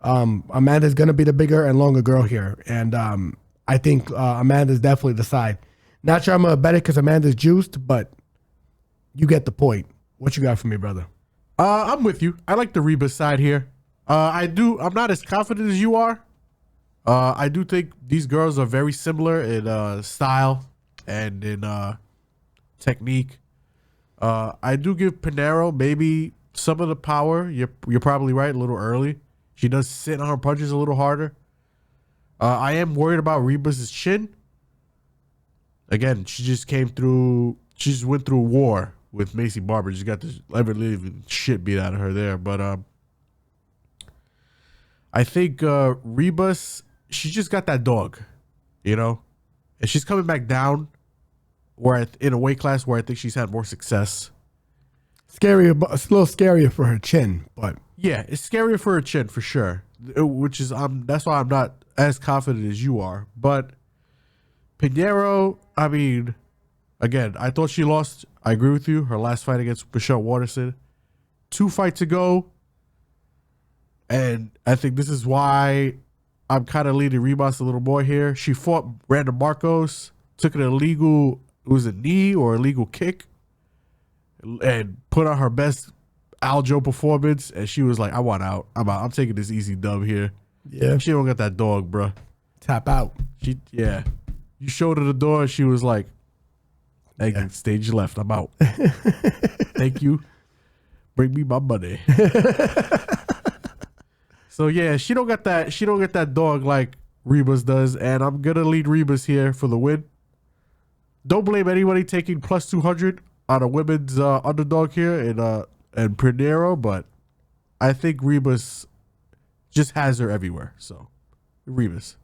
Amanda's going to be the bigger and longer girl here. And I think Amanda's definitely the side. Not sure I'm going to bet it because Amanda's juiced, but you get the point. What you got for me, brother? I'm with you. I like the Ribas side here. I'm not as confident as you are. I do think these girls are very similar in style and in technique. I do give Pinheiro maybe some of the power. You're probably right, a little early. She does sit on her punches a little harder. I am worried about Ribas' chin. Again, she just went through war with Macy Barber. Just got this ever-living shit beat out of her there. But I think Ribas, she just got that dog, you know? And she's coming back down in a weight class where I think she's had more success. Scarier, it's a little scarier for her chin, but yeah, it's scarier for her chin for sure. Which is that's why I'm not as confident as you are. But Pinheiro, I mean, again, I thought she lost. I agree with you. Her last fight against Michelle Waterson. 2 fights ago. And I think this is why I'm kind of leading Ribas a little more here. She fought Brandon Marcos, took an illegal, it was a knee or illegal kick, and put on her best Aljo performance. And she was like, I want out. I'm out. I'm taking this easy dub here. yeah, She don't got that dog, bruh. tap out. Yeah. You showed her the door and she was like, exit stage left. I'm out. Thank you. Bring me my money. So yeah, she don't get that dog like Ribas does, and I'm gonna lead Ribas here for the win. Don't blame anybody taking plus 200 on a women's underdog here and Pinheiro, but I think Ribas just has her everywhere. So Ribas.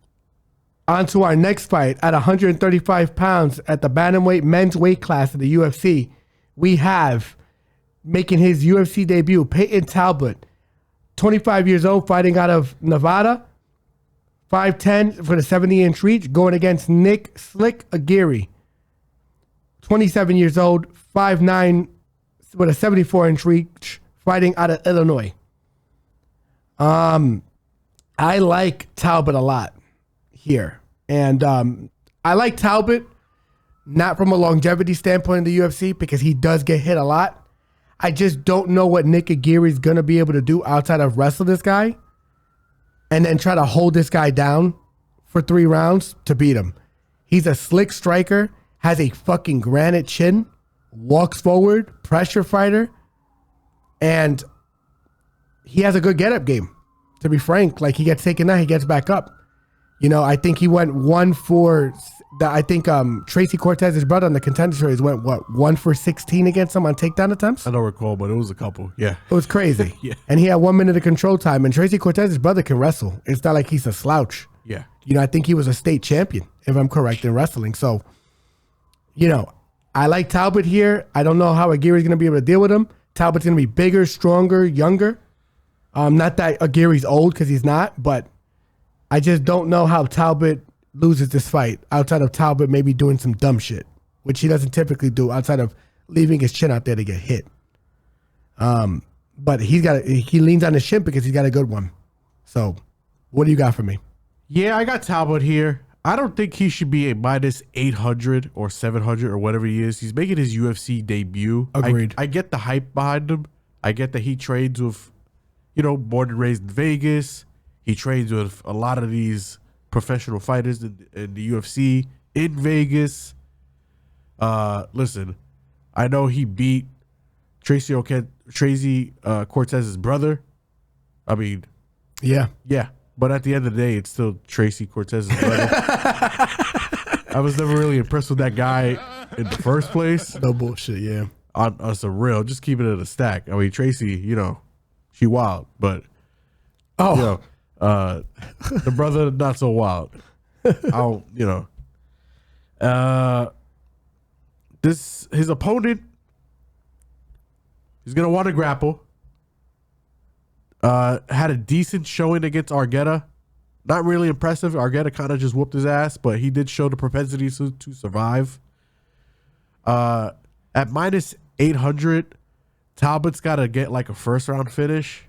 On to our next fight at 135 pounds at the bantamweight men's weight class of the UFC. We have, making his UFC debut, Peyton Talbot, 25 years old, fighting out of Nevada, 5'10" for the 70-inch reach, going against Nick Slick Aguirre, 27 years old, 5'9" with a 74-inch reach, fighting out of Illinois. I like Talbot a lot here. And I like Talbot, not from a longevity standpoint in the UFC, because he does get hit a lot. I just don't know what Nick Aguirre's going to be able to do outside of wrestle this guy and then try to hold this guy down for 3 rounds to beat him. He's a slick striker, has a fucking granite chin, walks forward, pressure fighter, and he has a good get-up game. To be frank, like he gets taken down, he gets back up. You know, I think he went 1 for... I think Tracy Cortez's brother on the Contender Series went, 1 for 16 against him on takedown attempts? I don't recall, but it was a couple. Yeah. It was crazy. Yeah. And he had 1 minute of control time. And Tracy Cortez's brother can wrestle. It's not like he's a slouch. Yeah. You know, I think he was a state champion, if I'm correct, in wrestling. So, you know, I like Talbot here. I don't know how Aguirre's going to be able to deal with him. Talbot's going to be bigger, stronger, younger. Not that Aguirre's old, because he's not, but I just don't know how Talbot loses this fight outside of Talbot maybe doing some dumb shit, which he doesn't typically do outside of leaving his chin out there to get hit. But he leans on his chin because he's got a good one. So what do you got for me? Yeah, I got Talbot here. I don't think he should be a minus 800 or 700 or whatever he is. He's making his UFC debut. Agreed. I get the hype behind him. I get that he trains with, you know, born and raised in Vegas. He trains with a lot of these professional fighters in the UFC in Vegas. Listen, I know he beat Tracy Cortez's brother. I mean, yeah. But at the end of the day, it's still Tracy Cortez's brother. I was never really impressed with that guy in the first place. No bullshit, yeah. On some real, just keeping it a stack. I mean, Tracy, you know, she wild, but you know, the brother not so wild. His opponent is gonna want to grapple. Had a decent showing against Argueta. Not really impressive. Argueta kind of just whooped his ass, but he did show the propensity to survive. At minus 800, Talbot's got to get like a first round finish.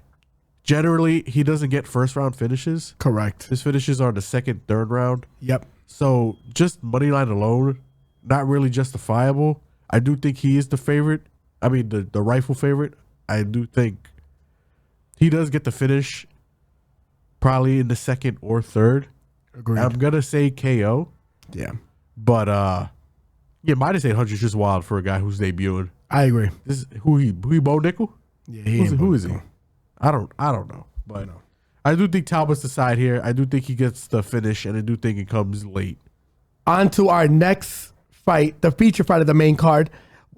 Generally, he doesn't get first round finishes. Correct. His finishes are the second, third round. Yep. So just money line alone, not really justifiable. I do think he is the favorite. I mean, the rightful favorite. I do think he does get the finish probably in the second or third. Agreed. I'm going to say KO. Yeah. But, yeah, minus 800 is just wild for a guy who's debuting. I agree. This is who he Bo Nickel? Yeah, who is he? I don't know. But I do think Talbot's the side here. I do think he gets the finish, and I do think it comes late. On to our next fight, the feature fight of the main card.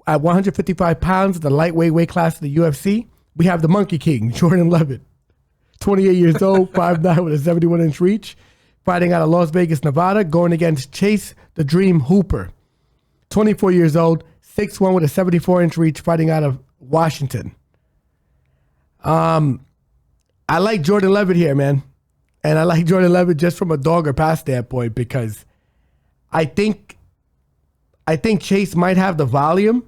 At 155 pounds, the lightweight weight class of the UFC, we have the Monkey King, Jordan Levitt. 28 years old, 5'9" with a 71-inch reach, fighting out of Las Vegas, Nevada, going against Chase the Dream Hooper. 24 years old, 6'1" with a 74-inch reach, fighting out of Washington. I like Jordan Levitt here, man. And I like Jordan Levitt just from a dog or pass standpoint because I think Chase might have the volume.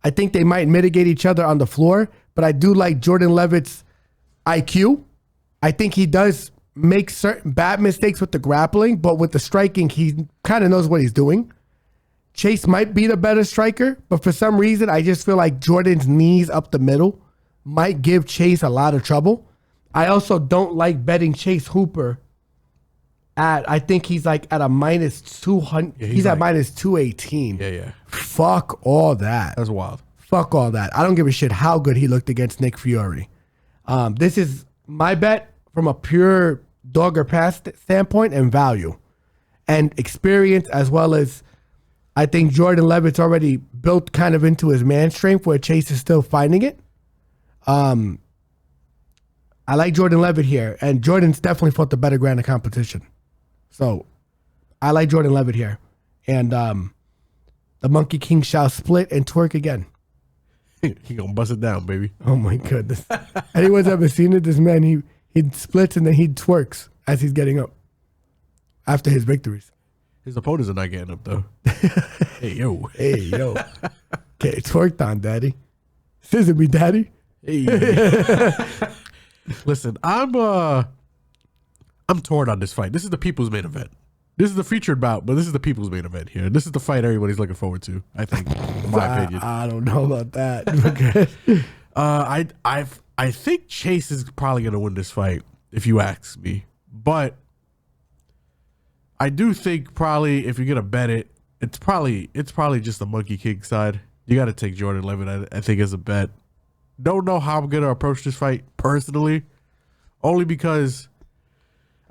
I think they might mitigate each other on the floor, but I do like Jordan Levitt's IQ. I think he does make certain bad mistakes with the grappling, but with the striking, he kind of knows what he's doing. Chase might be the better striker, but for some reason, I just feel like Jordan's knees up the middle might give Chase a lot of trouble. I also don't like betting Chase Hooper I think he's like at a minus 200. Yeah, he's at minus 218. Yeah. Fuck all that. That's wild. Fuck all that. I don't give a shit how good he looked against Nick Fury. This is my bet from a pure dog or pass standpoint and value and experience, as well as I think Jordan Levitt's already built kind of into his man strength where Chase is still finding it. I like Jordan Levitt here, and Jordan's definitely fought the better ground of competition. So I like Jordan Levitt here. And the Monkey King shall split and twerk again. He gonna bust it down, baby. Oh my goodness. Anyone's ever seen it? This man, he splits and then he twerks as he's getting up after his victories. His opponents are not getting up though. Hey yo. Okay, twerked on, daddy. Scissor me, daddy. Hey. Listen, I'm torn on this fight. This is the people's main event. This is the featured bout, but this is the people's main event here. This is the fight everybody's looking forward to, I think, in my opinion. I don't know about that. Okay. I think Chase is probably gonna win this fight if you ask me, but I do think probably if you're gonna bet it, it's probably just the Monkey King side. You got to take Jordan Levitt, I think, as a bet. Don't know how I'm gonna approach this fight personally, only because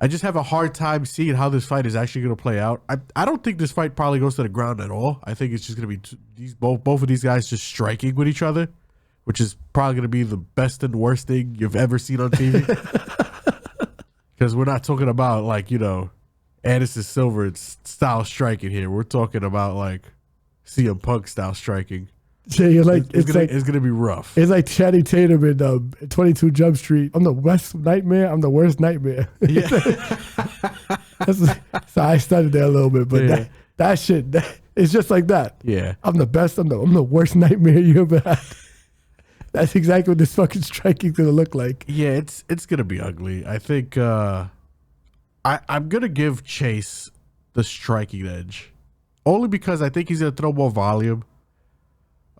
I just have a hard time seeing how this fight is actually gonna play out. I don't think this fight probably goes to the ground at all. I think it's just gonna be both of these guys just striking with each other, which is probably gonna be the best and worst thing you've ever seen on TV. Because we're not talking about like, you know, Anderson Silva style striking here. We're talking about like CM Punk style striking. Yeah, you're like it's gonna be rough. It's like Channing Tatum in 22 Jump Street. I'm the best nightmare. I'm the worst nightmare. Yeah. So I studied there a little bit, but Yeah. that shit, it's just like that. Yeah. I'm the best. I'm the worst nightmare you ever had. That's exactly what this fucking striking's gonna look like. Yeah, it's gonna be ugly. I think I'm gonna give Chase the striking edge, only because I think he's gonna throw more volume.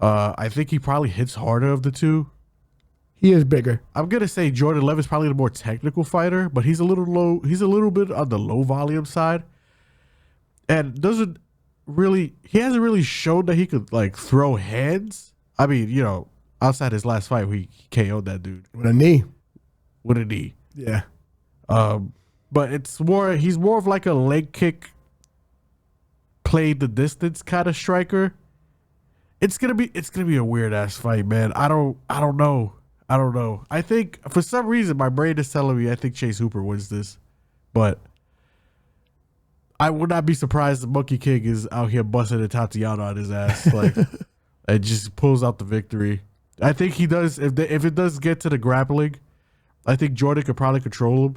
I think he probably hits harder of the two. He is bigger. I'm gonna say Jordan Levitt's probably the more technical fighter, but he's a little low. He's a little bit on the low volume side, and he hasn't really shown that he could like throw hands. I mean, you know, outside his last fight, he KO'd that dude With a knee. with a knee. Yeah. But he's more of like a leg kick, play the distance kind of striker. It's gonna be a weird ass fight, man. I don't know. I think for some reason my brain is telling me I think Chase Hooper wins this, but I would not be surprised if Monkey King is out here busting a Tatiana on his ass, like, and just pulls out the victory. I think he does. If it does get to the grappling, I think Jordan could probably control him.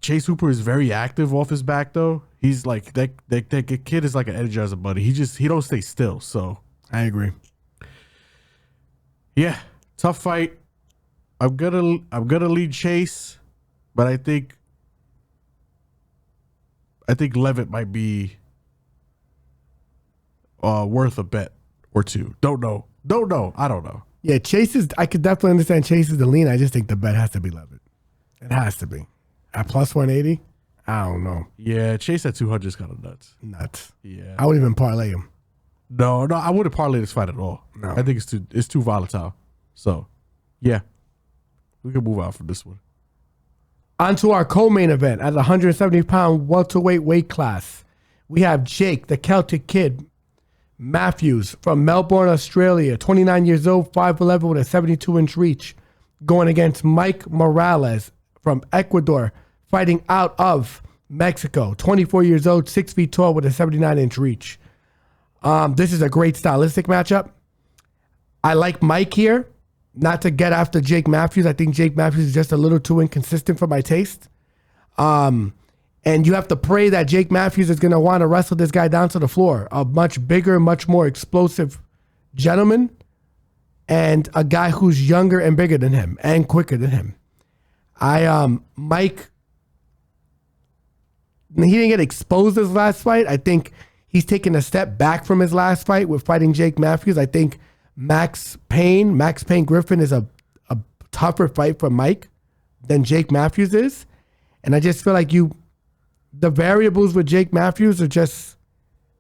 Chase Hooper is very active off his back, though. He's like that kid is like an Energizer bunny. He don't stay still. So I agree. Yeah, tough fight. I'm gonna lead Chase, but I think Levitt might be worth a bet or two. Don't know. I don't know. Yeah, I could definitely understand Chase is the lean. I just think the bet has to be Levitt. It has to be. At plus 180, I don't know. Yeah, Chase at 200 is kind of nuts. Nuts. Yeah, I wouldn't even parlay him. No, I wouldn't parlay this fight at all. No. I think it's too volatile. So, yeah, we can move on from this one. On to our co-main event at the 170-pound welterweight weight class. We have Jake, the Celtic Kid, Matthews from Melbourne, Australia, 29 years old, 5'11", with a 72-inch reach, going against Mike Morales from Ecuador, fighting out of Mexico, 24 years old, 6 feet tall, with a 79-inch reach. This is a great stylistic matchup. I like Mike here, not to get after Jake Matthews. I think Jake Matthews is just a little too inconsistent for my taste. And you have to pray that Jake Matthews is going to want to wrestle this guy down to the floor. A much bigger, much more explosive gentleman, and a guy who's younger and bigger than him and quicker than him. Mike, he didn't get exposed his last fight. I think he's taken a step back from his last fight with fighting Jake Matthews. I think Max Payne Griffin is a tougher fight for Mike than Jake Matthews is. And I just feel like the variables with Jake Matthews are just,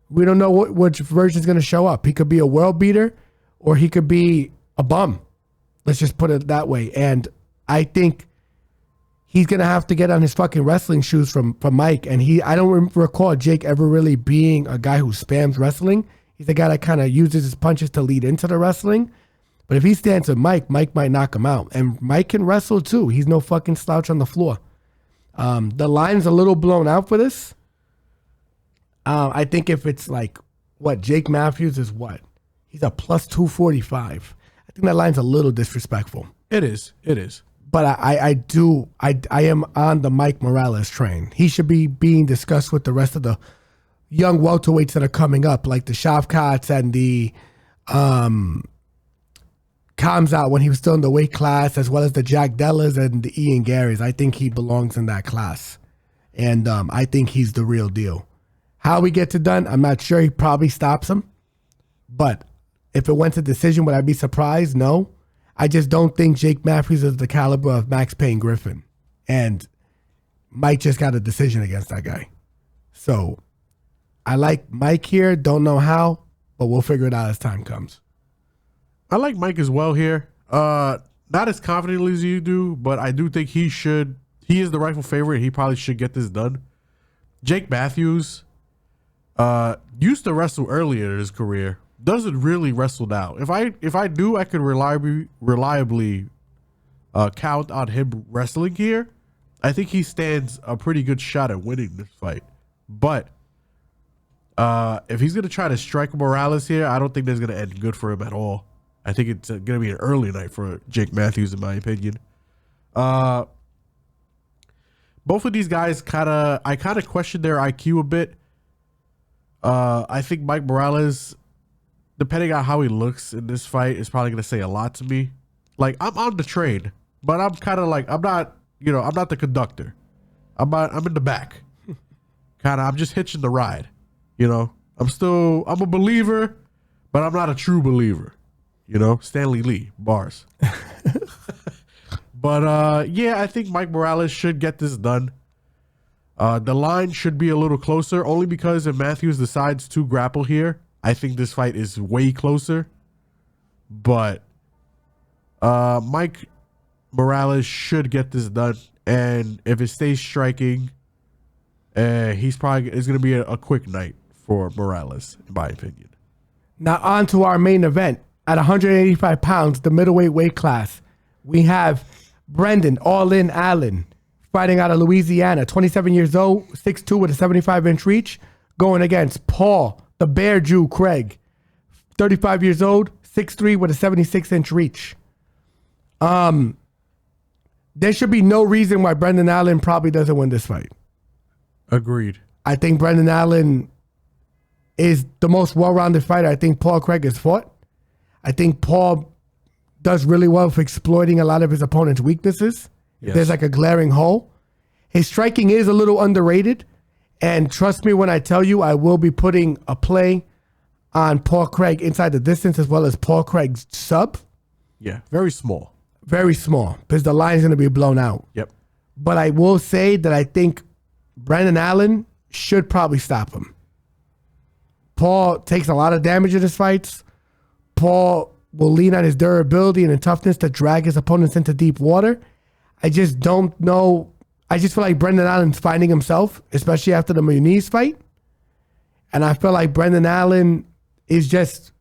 we don't know which version is going to show up. He could be a world beater or he could be a bum. Let's just put it that way. And I think he's going to have to get on his fucking wrestling shoes from Mike. And I don't recall Jake ever really being a guy who spams wrestling. He's a guy that kind of uses his punches to lead into the wrestling. But if he stands with Mike might knock him out. And Mike can wrestle too. He's no fucking slouch on the floor. The line's a little blown out for this. I think if it's like, Jake Matthews is what? He's a plus 245. I think that line's a little disrespectful. It is. But I am on the Mike Morales train. He should be being discussed with the rest of the young welterweights that are coming up, like the Shavkats and the Kamzat when he was still in the weight class, as well as the Jack Dellas and the Ian Garys. I think he belongs in that class. And I think he's the real deal. How he gets it done, I'm not sure. He probably stops him. But If it went to decision, would I be surprised? No. I just don't think Jake Matthews is the caliber of Max Payne Griffin. And Mike just got a decision against that guy. So I like Mike here. Don't know how, but we'll figure it out as time comes. I like Mike as well here. Not as confidently as you do, but I do think he should. He is the rightful favorite. He probably should get this done. Jake Matthews used to wrestle earlier in his career. Doesn't really wrestle now. If I do, I could reliably count on him wrestling here. I think he stands a pretty good shot at winning this fight. But if he's going to try to strike Morales here, I don't think that's going to end good for him at all. I think it's going to be an early night for Jake Matthews, in my opinion. Both of these guys I kind of question their IQ a bit. I think Mike Morales, depending on how he looks in this fight, is probably going to say a lot to me. Like, I'm on the train, but I'm kind of like, I'm not the conductor. I'm in the back. I'm just hitching the ride. I'm a believer, but I'm not a true believer. Stanley Lee, bars. But yeah, I think Mike Morales should get this done. The line should be a little closer, only because if Matthews decides to grapple here, I think this fight is way closer. But Mike Morales should get this done, and if it stays striking, it's going to be a quick night for Morales, in my opinion. Now on to our main event. At 185 pounds, the middleweight weight class, we have Brendan All-In Allen fighting out of Louisiana, 27 years old, 6'2" with a 75-inch reach, going against Paul, the Bear Jew Craig, 35 years old, 6'3" with a 76-inch reach. There should be no reason why Brendan Allen probably doesn't win this fight. Agreed. I think Brendan Allen is the most well-rounded fighter I think Paul Craig has fought. I think Paul does really well with exploiting a lot of his opponent's weaknesses. Yes. There's like a glaring hole. His striking is a little underrated. And trust me when I tell you, I will be putting a play on Paul Craig inside the distance as well as Paul Craig's sub. Yeah, very small. Very small because the line is going to be blown out. Yep. But I will say that I think Brendan Allen should probably stop him. Paul takes a lot of damage in his fights. Paul will lean on his durability and his toughness to drag his opponents into deep water. I just don't know. I just feel like Brendan Allen's finding himself, especially after the Muniz fight. And I feel like Brendan Allen is just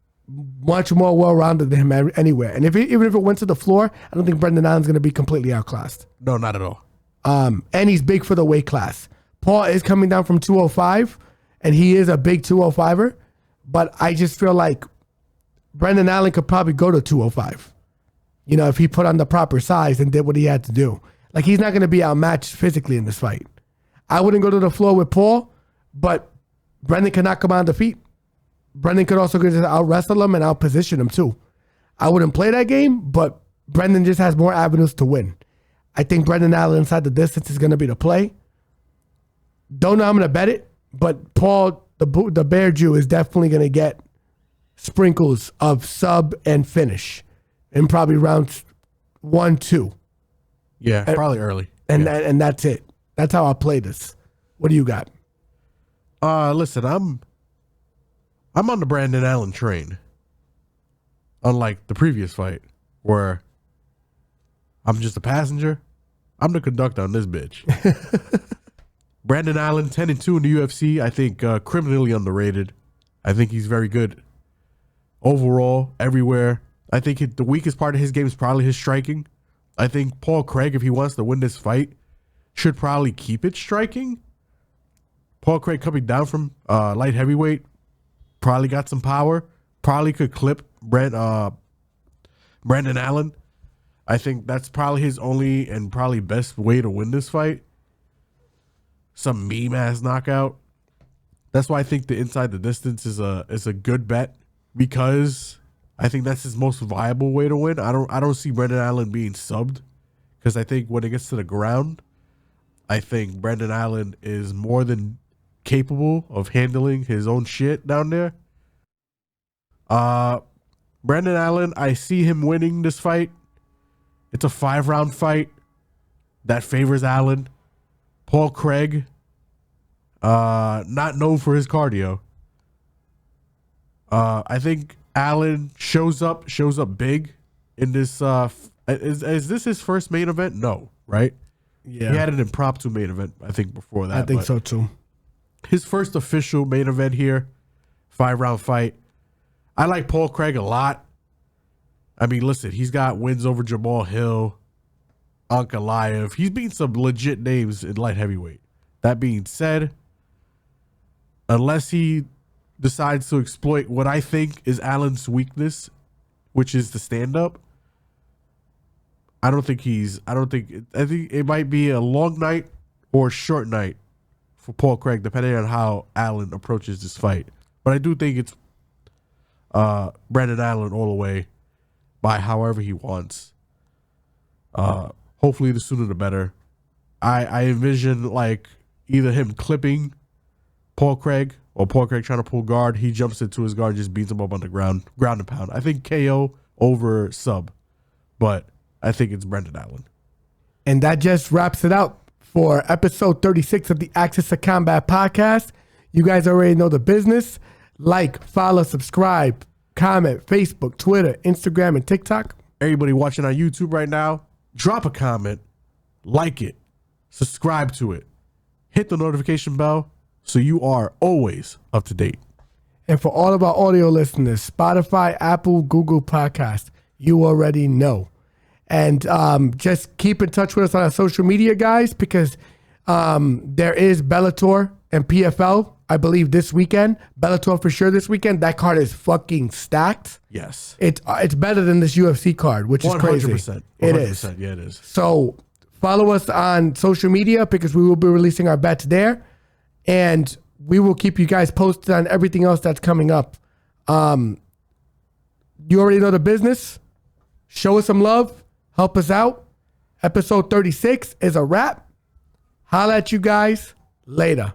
much more well-rounded than him anywhere. And even if it went to the floor, I don't think Brendan Allen's going to be completely outclassed. No, not at all. And he's big for the weight class. Paul is coming down from 205, and he is a big 205er. But I just feel like Brendan Allen could probably go to 205. If he put on the proper size and did what he had to do. Like, he's not going to be outmatched physically in this fight. I wouldn't go to the floor with Paul, but Brendan could knock him on the feet. Brendan could also just out-wrestle him and out-position him too. I wouldn't play that game, but Brendan just has more avenues to win. I think Brendan Allen inside the distance is going to be the play. Don't know I'm going to bet it, but Paul, the Bear Jew, is definitely going to get sprinkles of sub and finish in probably rounds 1, 2. Yeah, probably early. And that's it. That's how I play this. What do you got? Listen, I'm on the Brendan Allen train. Unlike the previous fight where I'm just a passenger, I'm the conductor on this bitch. Brendan Allen, 10-2 in the UFC. I think criminally underrated. I think he's very good overall, everywhere. I think the weakest part of his game is probably his striking. I think Paul Craig, if he wants to win this fight, should probably keep it striking. Paul Craig coming down from light heavyweight, probably got some power, probably could clip Brendan Allen. I think that's probably his only and probably best way to win this fight. Some meme-ass knockout. That's why I think the inside the distance is a good bet, because I think that's his most viable way to win. I don't see Brendan Allen being subbed, because I think when it gets to the ground, I think Brendan Allen is more than capable of handling his own shit down there. Brendan Allen, I see him winning this fight. It's a 5-round fight that favors Allen. Paul Craig, not known for his cardio. I think Allen shows up big in this. Is this his first main event? No, right? Yeah. He had an impromptu main event, I think, before that. I think so too. His first official main event here, 5-round fight. I like Paul Craig a lot. I mean, listen, he's got wins over Jamal Hill, Ankalaev. He's beaten some legit names in light heavyweight. That being said, unless he decides to exploit what I think is Allen's weakness, which is the stand-up, I think it might be a long night or a short night for Paul Craig, depending on how Allen approaches this fight. But I do think it's Brendan Allen all the way by however he wants. Hopefully the sooner the better. I envision like either him clipping Paul Craig or Paul Craig trying to pull guard. He jumps into his guard, just beats him up on the ground and pound. I think KO over sub, but I think it's Brendan Allen. And that just wraps it up for episode 36 of the Access to Combat podcast. You guys already know the business. Like, follow, subscribe, comment, Facebook, Twitter, Instagram, and TikTok. Everybody watching on YouTube right now, drop a comment, like it, subscribe to it, hit the notification bell so you are always up to date. And for all of our audio listeners, Spotify, Apple, Google Podcast, you already know. And just keep in touch with us on our social media, guys, because there is Bellator and PFL, I believe, this weekend. Bellator for sure this weekend. That card is fucking stacked. Yes. It's better than this UFC card, which is crazy. 100%. It is. Yeah, it is. So follow us on social media because we will be releasing our bets there. And we will keep you guys posted on everything else that's coming up. You already know the business. Show us some love. Help us out. Episode 36 is a wrap. Holla at you guys later.